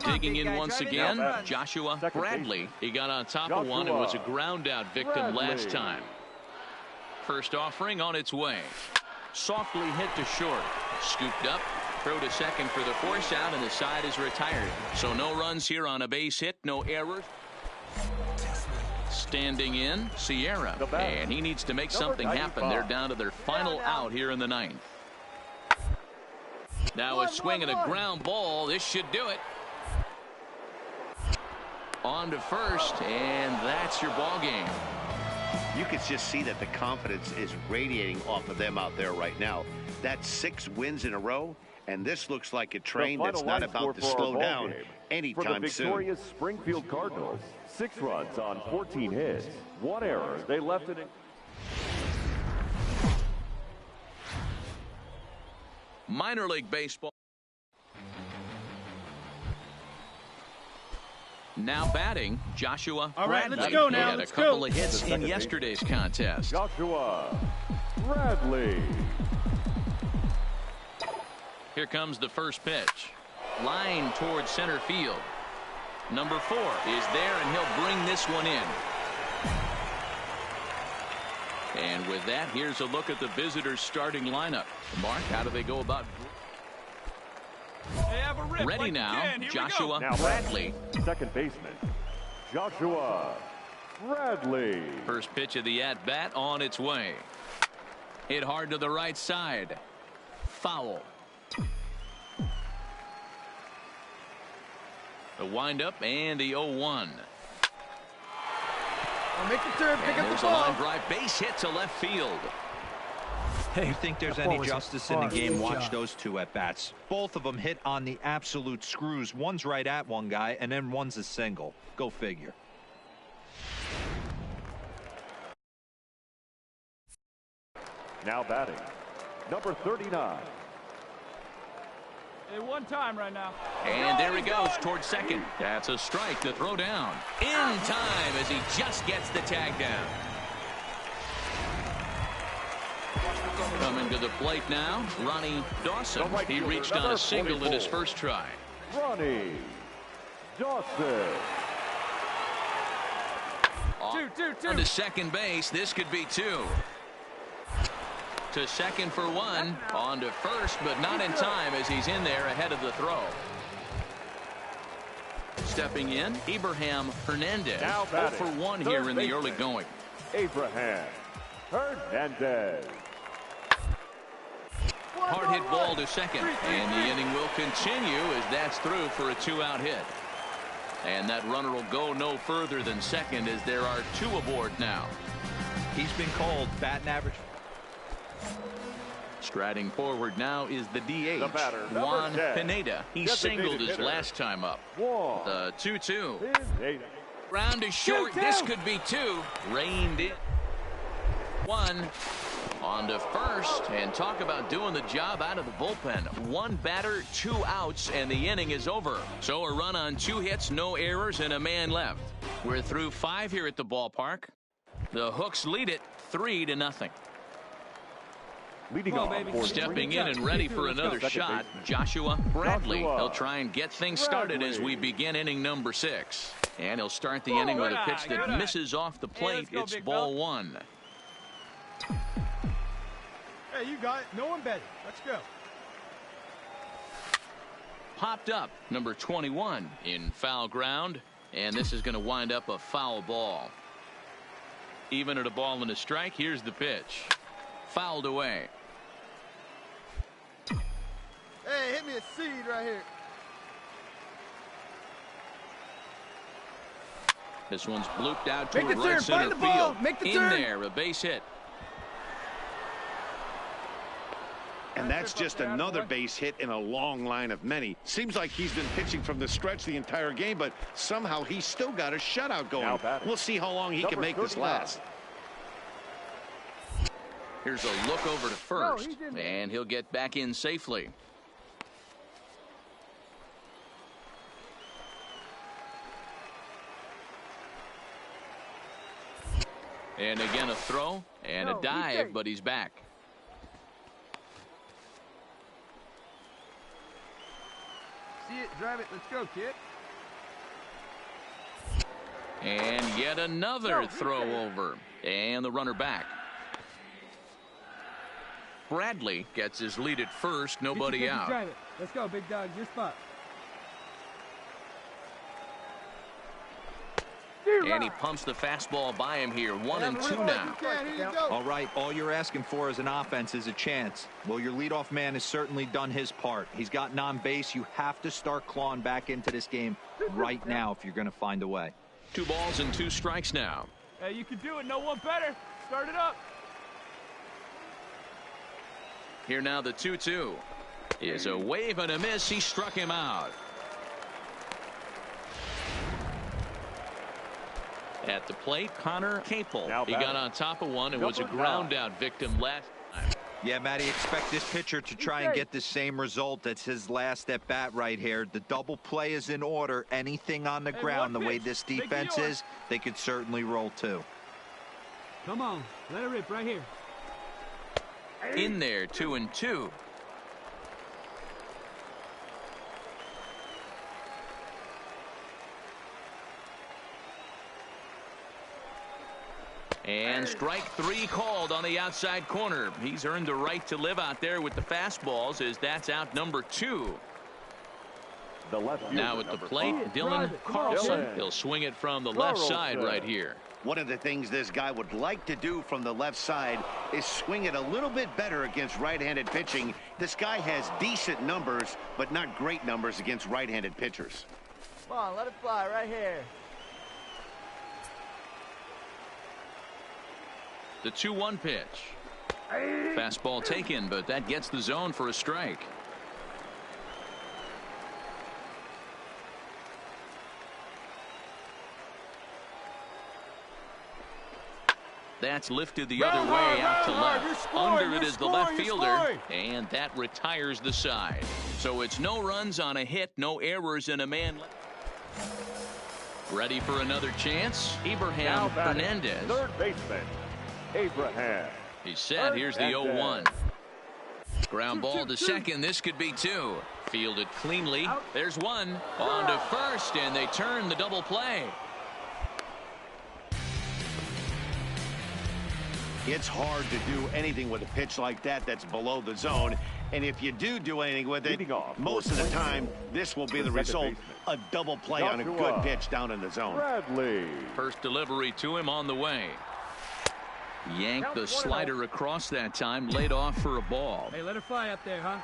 Digging in once again, Joshua Bradley. He got on top of one and was a ground out victim last time. First offering on its way. Softly hit to short. Scooped up. Throw to second for the force out, and the side is retired. So no runs here on a base hit, no errors. Standing in, Sierra, and he needs to make something happen. They're down to their final out here in the 9th. Now a swing and a ground ball. This should do it. On to first, and that's your ball game. You can just see that the confidence is radiating off of them out there right now. That's 6 wins in a row, and this looks like a train that's not about to slow down anytime soon. For the victorious Springfield Cardinals, 6 runs on 14 hits, 1 error. They left it in. Minor League Baseball. Now batting, Joshua Bradley. All right, let's go now. He had a couple of hits in yesterday's contest. Joshua Bradley. Here comes the first pitch. Line towards center field. Number 4 is there, and he'll bring this one in. And with that, here's a look at the visitors' starting lineup. Mark, how do they go about? Ready now, Joshua Bradley. Second baseman, Joshua Bradley. First pitch of the at-bat on its way. Hit hard to the right side. Foul. The windup and the 0-1. Make the turn, pick up the there's ball. A line drive, base hit to left field. Hey, you think there's any justice in the game? Watch those 2 at-bats. Both of them hit on the absolute screws. One's right at one guy, and then one's a single. Go figure. Now batting, number 39. Hey, 1 time right now. And there he goes towards second. That's a strike to throw down. In time as he just gets the tag down. Coming Stepping to the plate now, Ronnie Dawson. He reached on a single in his first try. Ronnie Dawson. On to second base. This could be two. To second for one. On to first, but not in time as he's in there ahead of the throw. Stepping in, Abraham Hernandez. 0 for 1 here in the early going. Abraham Hernandez. Hard hit ball to second, and the inning will continue as that's through for a 2-out hit. And that runner will go no further than second as there are 2 aboard now. He's been called batting average. Striding forward now is the DH, the Juan Pineda. He singled his last time up. The 2-2. Round is short. This could be 2. Reined in. 1. On to first, and talk about doing the job out of the bullpen. 1 batter, 2 outs, and the inning is over. So a run on 2 hits, no errors, and a man left. We're through 5 here at the ballpark. The Hooks lead it 3-0. Stepping in and ready for another shot, Joshua Bradley. He'll try and get things started as we begin inning number 6. And he'll start the inning with a pitch that misses off the plate. It's ball 1. Hey, you got it. No one better. Let's go. Popped up, number 21 in foul ground. And this is going to wind up a foul ball. Even at a ball and a strike, here's the pitch. Fouled away. Hey, hit me a seed right here. This one's blooped out toward right center field. In there, a base hit. And that's just another base hit in a long line of many. Seems like he's been pitching from the stretch the entire game, but somehow he's still got a shutout going. We'll see how long he can make this last. Here's a look over to first, and he'll get back in safely. And again a throw and a dive, but he's back. See it, drive it, let's go, kid. And yet another throw over, and the runner back. Bradley gets his lead at first, nobody out. Drive it. Let's go, big dog, your spot. And he pumps the fastball by him here. 1-2 now. All right, all you're asking for as an offense is a chance. Well, your leadoff man has certainly done his part. He's gotten on base. You have to start clawing back into this game right now if you're going to find a way. 2 balls and 2 strikes now. Hey, you can do it. No one better. Start it up. Here now the 2-2. Is a wave and a miss. He struck him out. At the plate, Connor Capel. He got on top of one and was a ground out victim last time. Yeah, Matty, expect this pitcher to try and get the same result. That's his last at bat right here. The double play is in order. Anything on the ground, the way this defense is, they could certainly roll 2. Come on, let it rip right here. In there, 2-2. And strike 3 called on the outside corner. He's earned the right to live out there with the fastballs as that's out number 2. Now at the plate, Dylan Carlson. He'll swing it from the left side right here. One of the things this guy would like to do from the left side is swing it a little bit better against right-handed pitching. This guy has decent numbers, but not great numbers against right-handed pitchers. Come on, let it fly right here. The 2-1 pitch. Fastball taken, but that gets the zone for a strike. That's lifted the other way out to left. Under it is the left fielder, and that retires the side. So it's no runs on a hit, no errors, and a man left. Ready for another chance? Abraham Hernandez. Third baseman, Abraham. He's set. Here's the 0-1. Ground ball to second. This could be 2. Fielded cleanly. There's 1. On to first, and they turn the double play. It's hard to do anything with a pitch like that that's below the zone. And if you do anything with it, most of the time, this will be the result. A double play on a good pitch down in the zone. Bradley. First delivery to him on the way. Yanked the slider across that time. Laid off for a ball. Hey, let it fly up there, huh?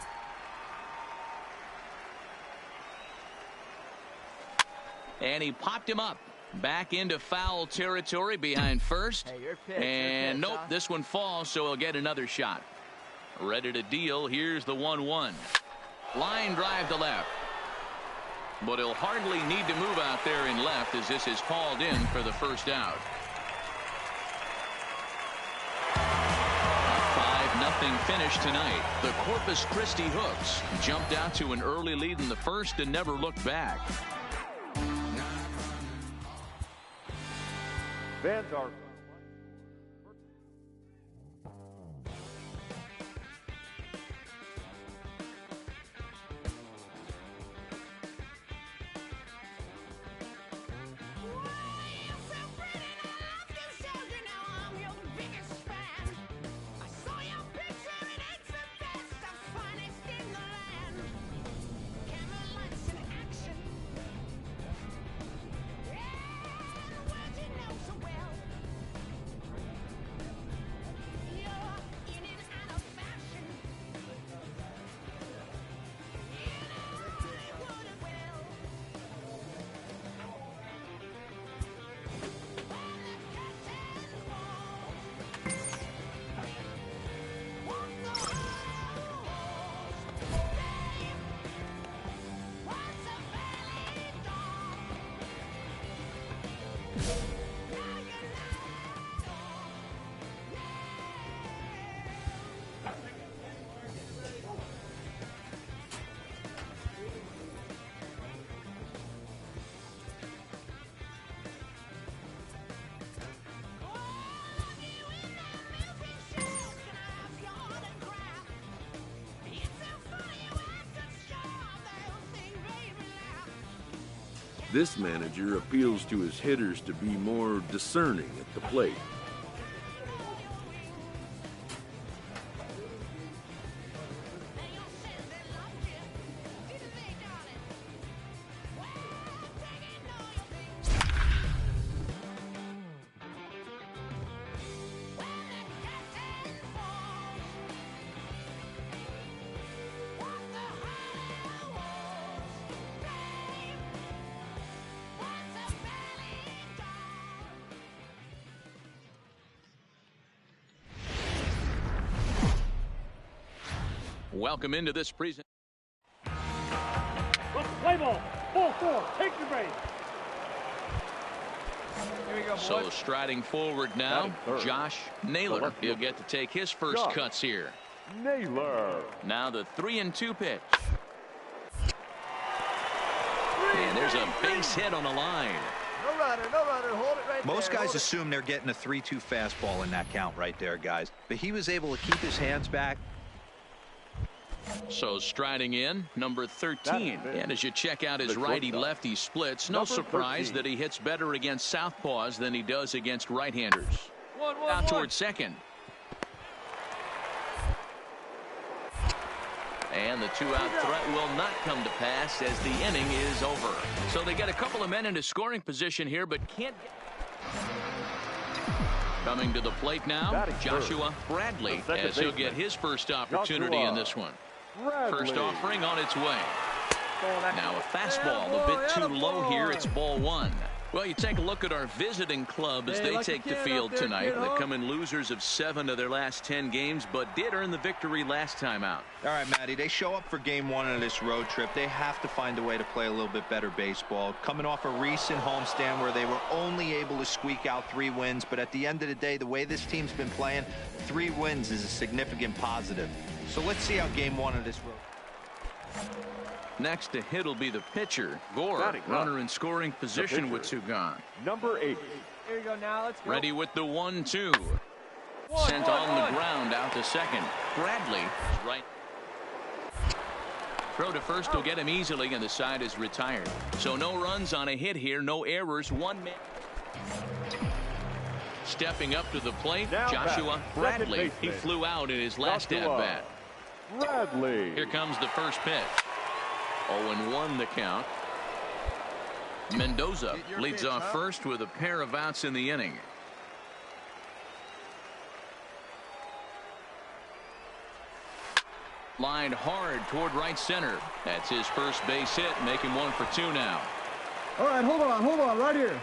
And he popped him up. Back into foul territory behind first. Hey, your pitch, and nope, this one falls, so he'll get another shot. Ready to deal. Here's the 1-1. Line drive to left. But he'll hardly need to move out there in left as this is hauled in for the first out. 5-0 finish tonight. The Corpus Christi Hooks jumped out to an early lead in the first and never looked back. Fans are This manager appeals to his hitters to be more discerning at the plate. Welcome into this presentation. Let's play ball. Ball 4. Take your base. Here we go, boys. So striding forward now, Josh Naylor. He'll get to take his first cuts here. Naylor. Now the 3-2 pitch. And there's a base hit on the line. No runner, hold it right Most there. guys assume they're getting a 3-2 fastball in that count right there, guys. But he was able to keep his hands back. So striding in, number 13. And as you check out his righty-lefty splits, no surprise that he hits better against southpaws than he does against right-handers. Out towards second. And the two-out threat will not come to pass as the inning is over. So they get a couple of men into scoring position here, but can't get... Coming to the plate now, Joshua Bradley, as he'll get his first opportunity in this one. First offering on its way. Now a fastball a bit too low here. It's ball 1. Well, you take a look at our visiting club as they take the field tonight. They come in losers of 7 of their last 10 games, but did earn the victory last time out. All right, Matty, they show up for game 1 of this road trip. They have to find a way to play a little bit better baseball. Coming off a recent homestand where they were only able to squeak out 3 wins, but at the end of the day, the way this team's been playing, 3 wins is a significant positive. So let's see how game 1 of this road. Next to hit will be the pitcher, Gore. Runner in scoring position with 2 gone. Number 8. Here we go now. Let's go. Ready with the 1-2. Sent on the ground out to second. Bradley right. Throw to first will get him easily, and the side is retired. So no runs on a hit here, no errors, 1 man. Stepping up to the plate, now Joshua Bradley. He flew out in his last at-bat. Bradley. Here comes the first pitch. 0-1 the count. Mendoza leads off first with a pair of outs in the inning. Lined hard toward right center. That's his first base hit, making 1 for 2 now. All right, hold on, right here.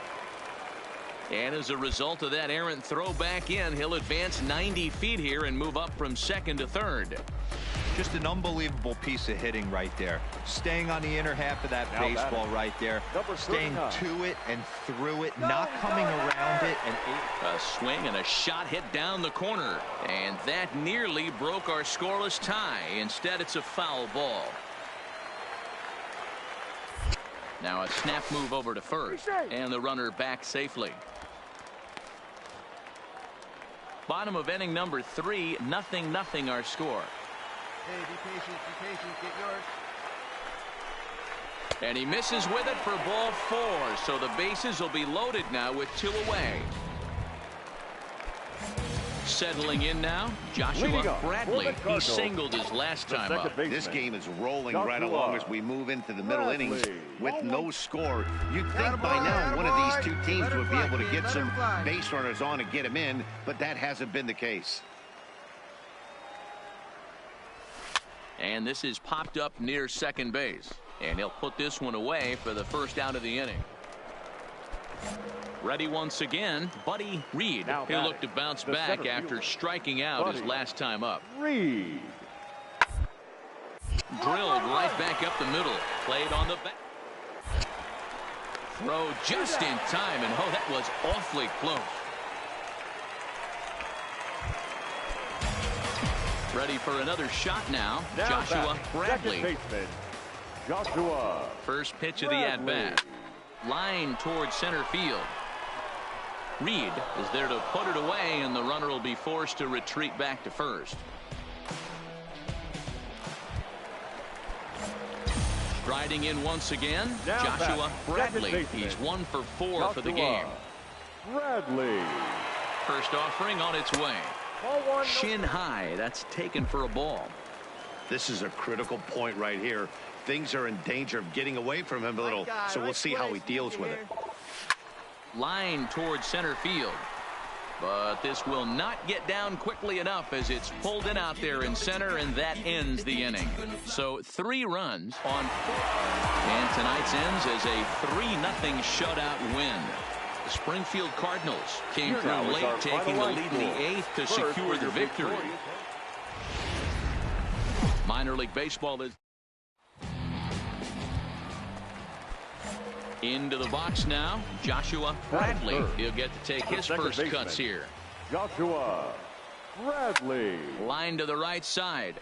And as a result of that errant throw back in, he'll advance 90 feet here and move up from second to third. Just an unbelievable piece of hitting right there. Staying on the inner half of that baseball right there. Staying to it and through it, not coming around it. And a swing and a shot hit down the corner. And that nearly broke our scoreless tie. Instead, it's a foul ball. Now a snap move over to first. And the runner back safely. Bottom of inning number 3, 0-0 our score. Hey, be patient, get yours. And he misses with it for ball 4. So the bases will be loaded now with 2 away. Settling in now, Joshua Bradley. He singled his last time up. This game is rolling right along as we move into the middle innings with no score. You'd think by now one of these two teams would be able to get some base runners on and get them in, but that hasn't been the case. And this is popped up near second base. And he'll put this one away for the first out of the inning. Ready once again, Buddy Reed. He'll look to bounce back after striking out his last time up. Reed. Drilled right back up the middle. Played on the back. Throw just in time, and that was awfully close. Ready for another shot now Joshua Bradley. Joshua. First pitch of the at-bat. Line towards center field. Reed is there to put it away, and the runner will be forced to retreat back to first. Striding in once again, Joshua Bradley. He's 1 for 4 for the game. Bradley. First offering on its way. Shin high. That's taken for a ball. This is a critical point right here. Things are in danger of getting away from him a little, so we'll see how he deals with it. Line towards center field. But this will not get down quickly enough as it's pulled in out there in center, and that ends the inning. So 3 runs on 4. And tonight's ends as a 3-0 shutout win. The Springfield Cardinals came through late, taking the lead in the 8th to secure the victory. Minor League Baseball is into the box now. Joshua Bradley. He'll get to take his first cuts here. Joshua Bradley. Line to the right side,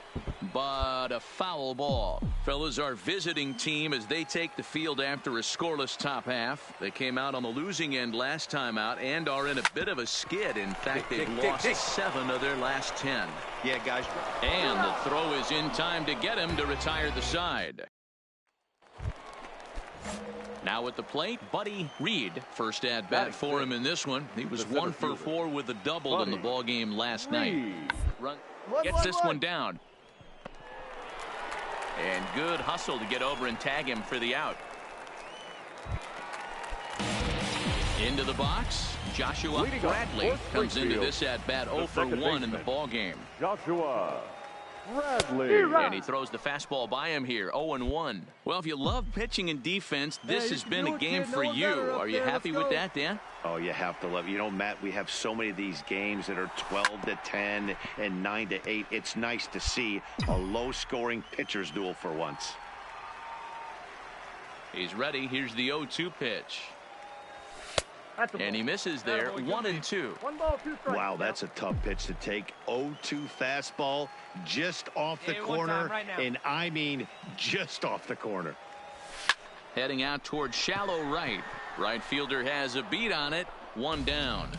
but a foul ball. Fellas, our visiting team as they take the field after a scoreless top half. They came out on the losing end last time out and are in a bit of a skid. In fact, they've lost 7 of their last 10. Yeah, guys. And the throw is in time to get him to retire the side. Now at the plate, Buddy Reed. First at bat for him in this one. He was 1 for 4 with a double in the ball game last night. Gets this one down. And good hustle to get over and tag him for the out. Into the box, Joshua Bradley comes into this at bat 0 for 1 in the ball game. Joshua Bradley. And he throws the fastball by him here, 0-1. Well, if you love pitching and defense, this has been a game for you. Are you happy with that, Dan? Oh, you have to love it. You know, Matt, we have so many of these games that are 12-10 and 9-8. It's nice to see a low-scoring pitcher's duel for once. He's ready. Here's the 0-2 pitch. And he misses there, 1-2. Wow, that's a tough pitch to take. 0-2 fastball just off the corner, and I mean just off the corner. Heading out towards shallow right. Right fielder has a beat on it. 1 down.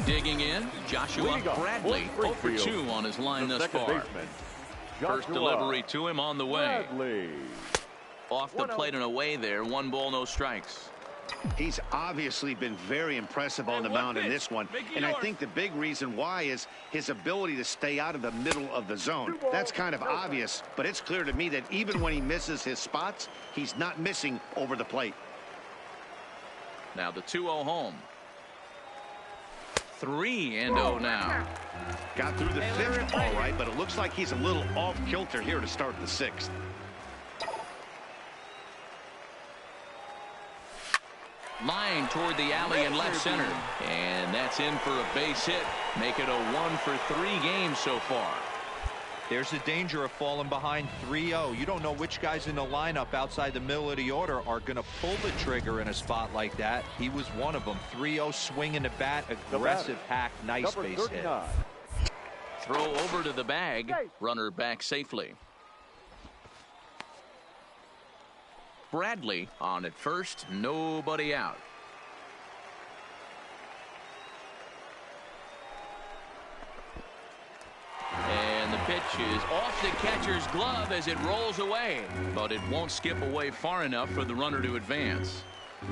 Digging in, Joshua Bradley 0 for 2 on his line thus far. First delivery to him on the way. Off the plate and away there. 1 ball, no strikes. He's obviously been very impressive on the mound in this one, and I think the big reason why is his ability to stay out of the middle of the zone. That's kind of obvious, but it's clear to me that even when he misses his spots, he's not missing over the plate. Now the 2-0 home. 3-0 now. Got through the 5th all right, but it looks like he's a little off kilter here to start the 6th. Line toward the alley in left center, and that's in for a base hit. Make it a 1 for 3 games so far. There's the danger of falling behind 3-0. You don't know which guys in the lineup outside the middle of the order are going to pull the trigger in a spot like that. He was one of them. 3-0 swinging the bat, aggressive hack, nice base hit. Throw over to the bag, runner back safely. Bradley on at first, nobody out. And the pitch is off the catcher's glove as it rolls away, but it won't skip away far enough for the runner to advance. Come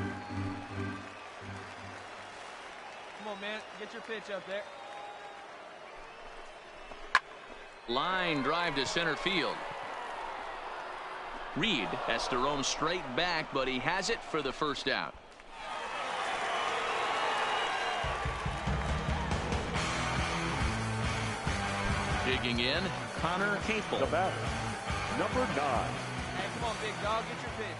on, man, get your pitch up there. Line drive to center field. Reed has to roam straight back, but he has it for the first out. Digging in, Connor Capel. The batter, number 9. Hey, come on, big dog, get your pitch.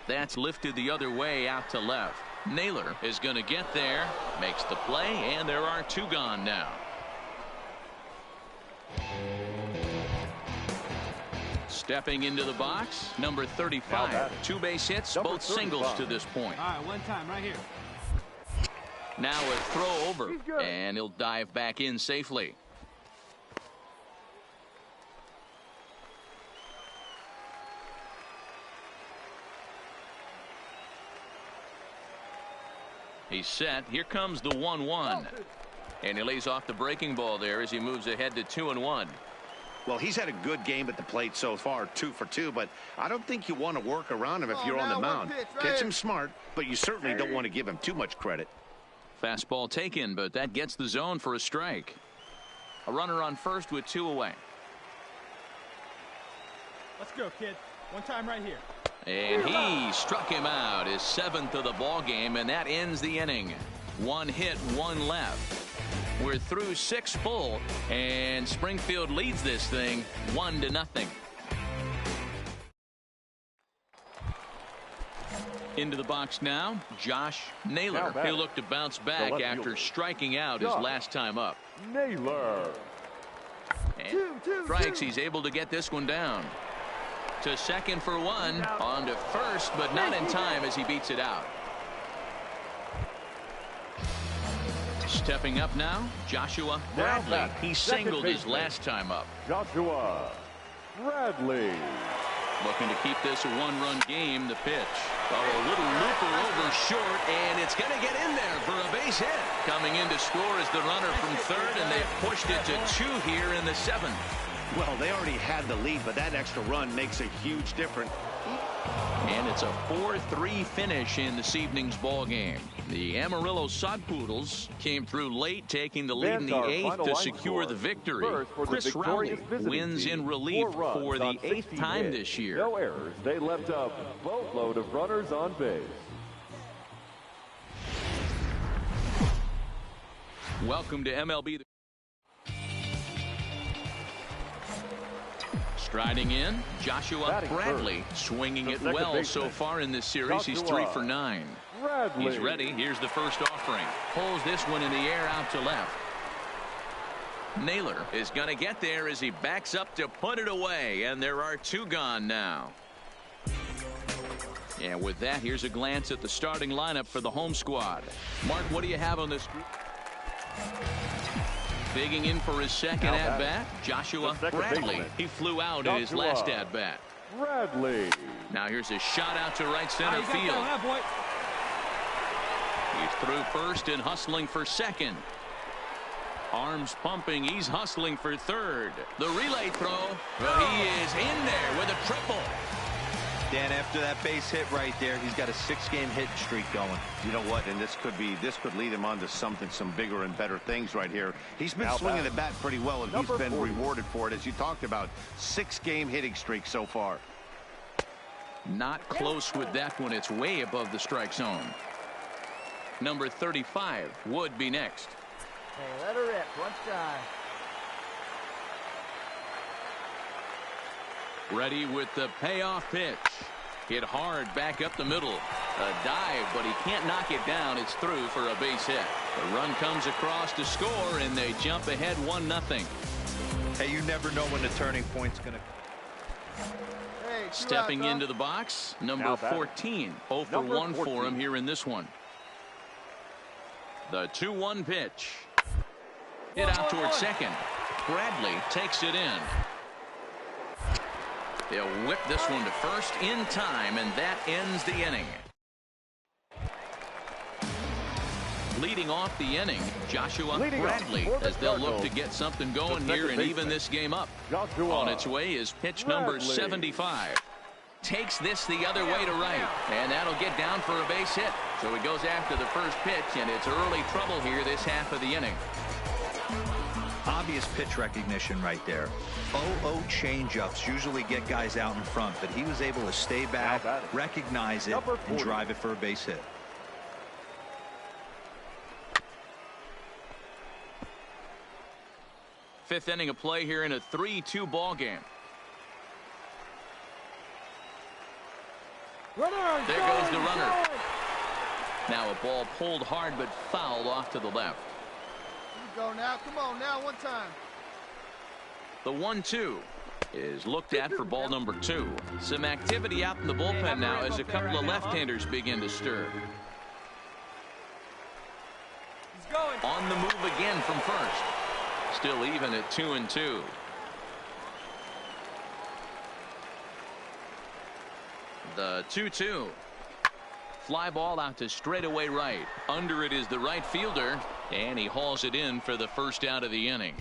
That's lifted the other way out to left. Naylor is going to get there, makes the play, and there are 2 gone now. Stepping into the box, number 35. 2 base hits, both singles to this point. All right, 1 time right here. Now a throw over, and he'll dive back in safely. He's set. Here comes the 1-1. And he lays off the breaking ball there as he moves ahead to 2-1. Well, he's had a good game at the plate so far, 2 for 2, but I don't think you want to work around him if you're on the mound. Pitch him smart, but you certainly don't want to give him too much credit. Fastball taken, but that gets the zone for a strike. A runner on first with 2 away. Let's go, kid. 1 time right here. And he struck him out, his 7th of the ball game, and that ends the inning. 1 hit, 1 left. We're through 6 full, and Springfield leads this thing 1-0. Into the box now, Josh Naylor. He'll look to bounce back after striking out his last time up. Naylor. And strikes, he's able to get this one down. To second for 1, on to first, but not in time as he beats it out. Stepping up now, Joshua Bradley. He singled his last time up. Joshua Bradley. Looking to keep this a 1-run game. The pitch. Oh, a little looper over short, and it's going to get in there for a base hit. Coming in to score is the runner from third, and they've pushed it to 2 here in the 7th. Well, they already had the lead, but that extra run makes a huge difference. And it's a 4-3 finish in this evening's ball game. The Amarillo Sodpoodles came through late, taking the lead in the 8th to secure the victory. Chris Rowley wins in relief for the 8th time this year. No errors. They left a boatload of runners on base. Welcome to MLB. Striding in, Joshua Bradley, swinging it well so far in this series. He's 3 for 9. He's ready. Here's the first offering. Pulls this one in the air out to left. Naylor is going to get there as he backs up to put it away, and there are 2 gone now. And with that, here's a glance at the starting lineup for the home squad. Mark, what do you have on this group? Digging in for his second at-bat, Joshua Bradley. He flew out in his last at-bat. Bradley. Now here's a shot out to right center field. He's through first and hustling for second. Arms pumping. He's hustling for third. The relay throw. Well, he is in there with a triple. Dan, after that base hit right there, he's got a 6-game hit streak going. You know what? And this could lead him on to some bigger and better things right here. He's been swinging the bat pretty well, and he's been rewarded for it, as you talked about. 6-game hitting streak so far. Not close with that one. It's way above the strike zone. Number 35 would be next. Hey, let her rip. One time. Ready with the payoff pitch. Hit hard back up the middle. A dive, but he can't knock it down. It's through for a base hit. The run comes across to score, and they jump ahead 1-0. Hey, you never know when the turning point's going to. Hey, stepping into the box, number 14. 0 for 1 for him here in this one. The 2-1 pitch. Hit out towards second. Bradley takes it in. They'll whip this one to first in time, and that ends the inning. Leading off the inning, Joshua Bradley, as they'll look to get something going here and even this game up. On its way is pitch number 75. Takes this the other way to right, and that'll get down for a base hit. So he goes after the first pitch, and it's early trouble here this half of the inning. Obvious pitch recognition right there. 0-0 changeups usually get guys out in front, but he was able to stay back, recognize it, and drive it for a base hit. Fifth inning of play here in a 3-2 ball game. There goes the runner. Now a ball pulled hard but fouled off to the left. Go now. Come on now. One time. The 1-2 is looked at for ball number 2. Some activity out in the bullpen now as a couple of left-handers begin to stir. He's going. On the move again from first. Still even at 2-2. The 2-2. Fly ball out to straightaway right. Under it is the right fielder, and he hauls it in for the first out of the inning.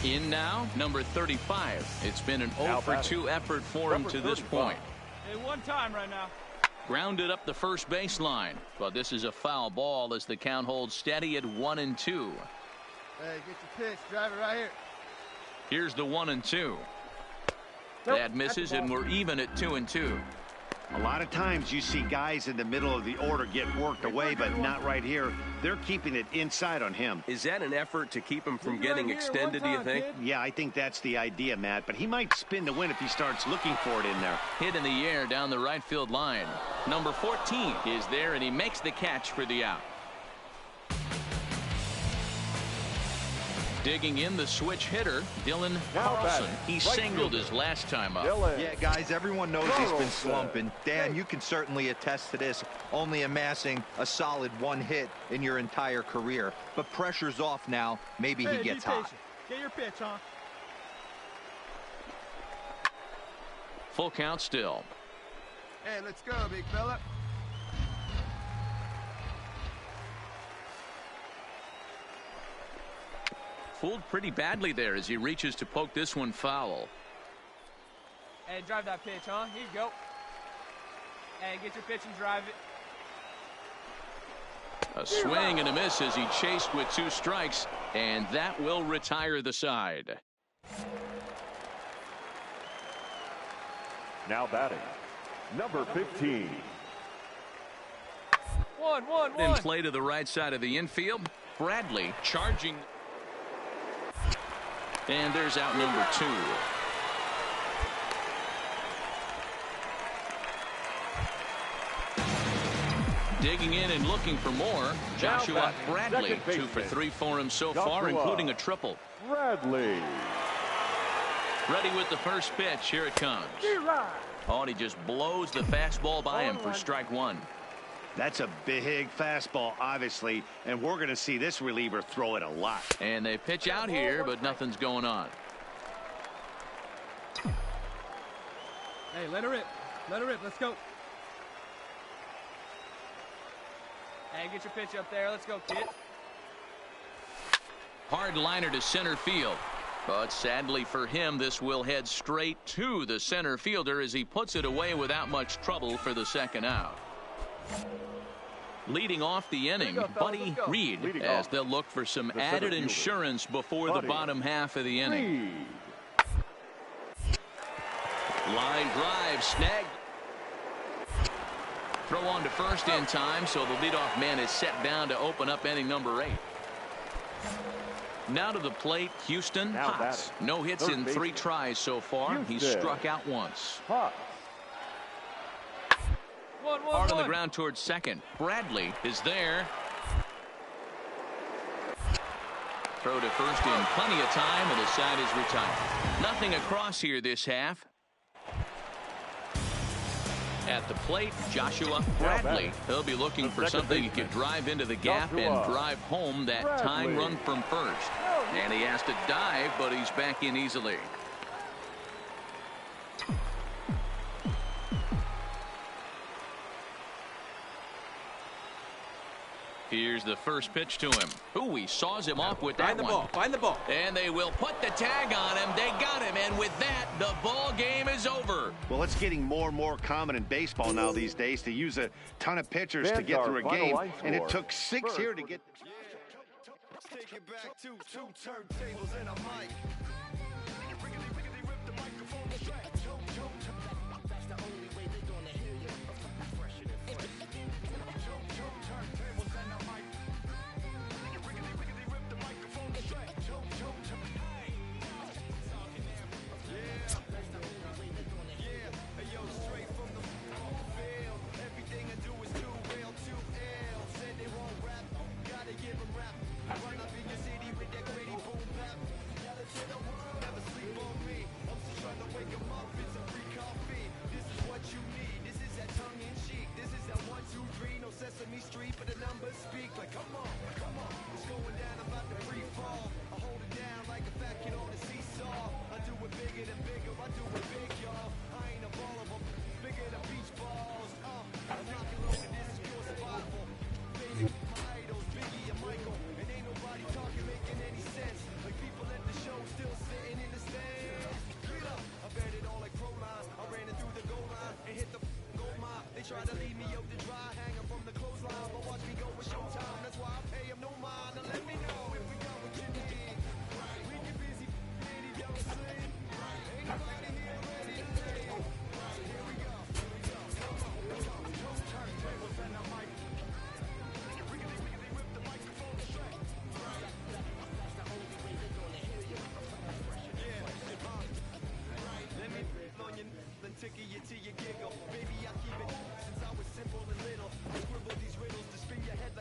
In now, number 35. It's been an 0 for 2 effort for him to this point. Hey, one time right now. Grounded up the first baseline, but this is a foul ball as the count holds steady at 1-2. Hey, get your pitch. Drive it right here. Here's the 1-2. That misses, and we're even at 2-2. A lot of times you see guys in the middle of the order get worked away, but not right here. They're keeping it inside on him. Is that an effort to keep him from getting extended, do you think? Yeah, I think that's the idea, Matt. But he might spin to win if he starts looking for it in there. Hit in the air down the right field line. Number 14 is there, and he makes the catch for the out. Digging in the switch hitter, Dylan Carlson. He singled his last time up. Yeah, guys, everyone knows he's been slumping. Dan, you can certainly attest to this, only amassing a solid 1 hit in your entire career. But pressure's off now. Maybe he gets hot. Get your pitch, huh? Full count still. Hey, let's go, big fella. Fooled pretty badly there as he reaches to poke this one foul. Hey, drive that pitch, huh? Here you go. Hey, get your pitch and drive it. A swing and a miss as he chased with 2 strikes, and that will retire the side. Now batting, number 15. In play to the right side of the infield. Bradley charging. And there's out number 2. Digging in and looking for more. Joshua Bradley, 2 for 3 for him so far, including a triple. Bradley. Ready with the first pitch. Here it comes. Oh, and he just blows the fastball by him for strike 1. That's a big fastball, obviously, and we're going to see this reliever throw it a lot. And they pitch out here, but nothing's going on. Hey, let her rip. Let her rip. Let's go. Hey, get your pitch up there. Let's go, kid. Hard liner to center field. But sadly for him, this will head straight to the center fielder as he puts it away without much trouble for the second out. Leading off the inning, Buddy Reed, as they'll look for some added insurance before the bottom half of the inning. Line drive, snagged. Throw on to first in time, so the leadoff man is set down to open up inning number 8. Now to the plate, Houston Potts. No hits in 3 tries so far. He's struck out once. Hard on the ground towards second. Bradley is there. Throw to first in plenty of time, and the side is retired. Nothing across here this half. At the plate, Joshua Bradley. He'll be looking for something he could drive into the gap and drive home that tying run from first. And he has to dive, but he's back in easily. Here's the first pitch to him. Ooh, he saws him off with that one. Find the ball. And they will put the tag on him. They got him. And with that, the ball game is over. Well, it's getting more and more common in baseball now these days to use a ton of pitchers to get through a game. And it took 6 here to get. Let's take it back to 2 turntables and a mic. Rip the microphone straight. That's the only way they're gonna hear you. Fresher than fresh. Turntables and a mic. Rip the microphone straight. Yeah, hey yo, straight from the field. Everything I do is too real, too ill. Said they won't rap, gotta give them rap. Run up in your city with that gritty boom bap. Tell it to the world, never sleep on me. I'm just trying to wake 'em up, it's a free coffee. This is what you need, this is that tongue in cheek. This is that 1, 2, 3, no Sesame Street, but the numbers speak. Like, come on, it's going down, I'm about to free fall. I hold it down like a fat kid on a seesaw. I do it bigger than bigger, I do it big, y'all. I ain't a ball of 'em, bigger than beach balls. I'm knocking loaded, this is pure survival. Baby, my idols, Biggie and Michael. And ain't nobody talking, making any sense. Like people at the show still sitting in the stands. Get up, I bet it all like pro line. I ran it through the goal line and hit the goal mine. They try to leave me out to dry, hang 'em from the clothesline. But watch me go with showtime, that's why I pay 'em no mind. Now let me know if we got what you need. We get busy, and if y'all sleep. Ain't nobody here ready to leave. Here we go, come on, let's go. Turntables and a mic. Rip the microphone straight. That's the only way they're gonna hear you. Let me on your then tickle you till you giggle. Baby, I keep it since I was simple and little. I scribble these riddles to spin your head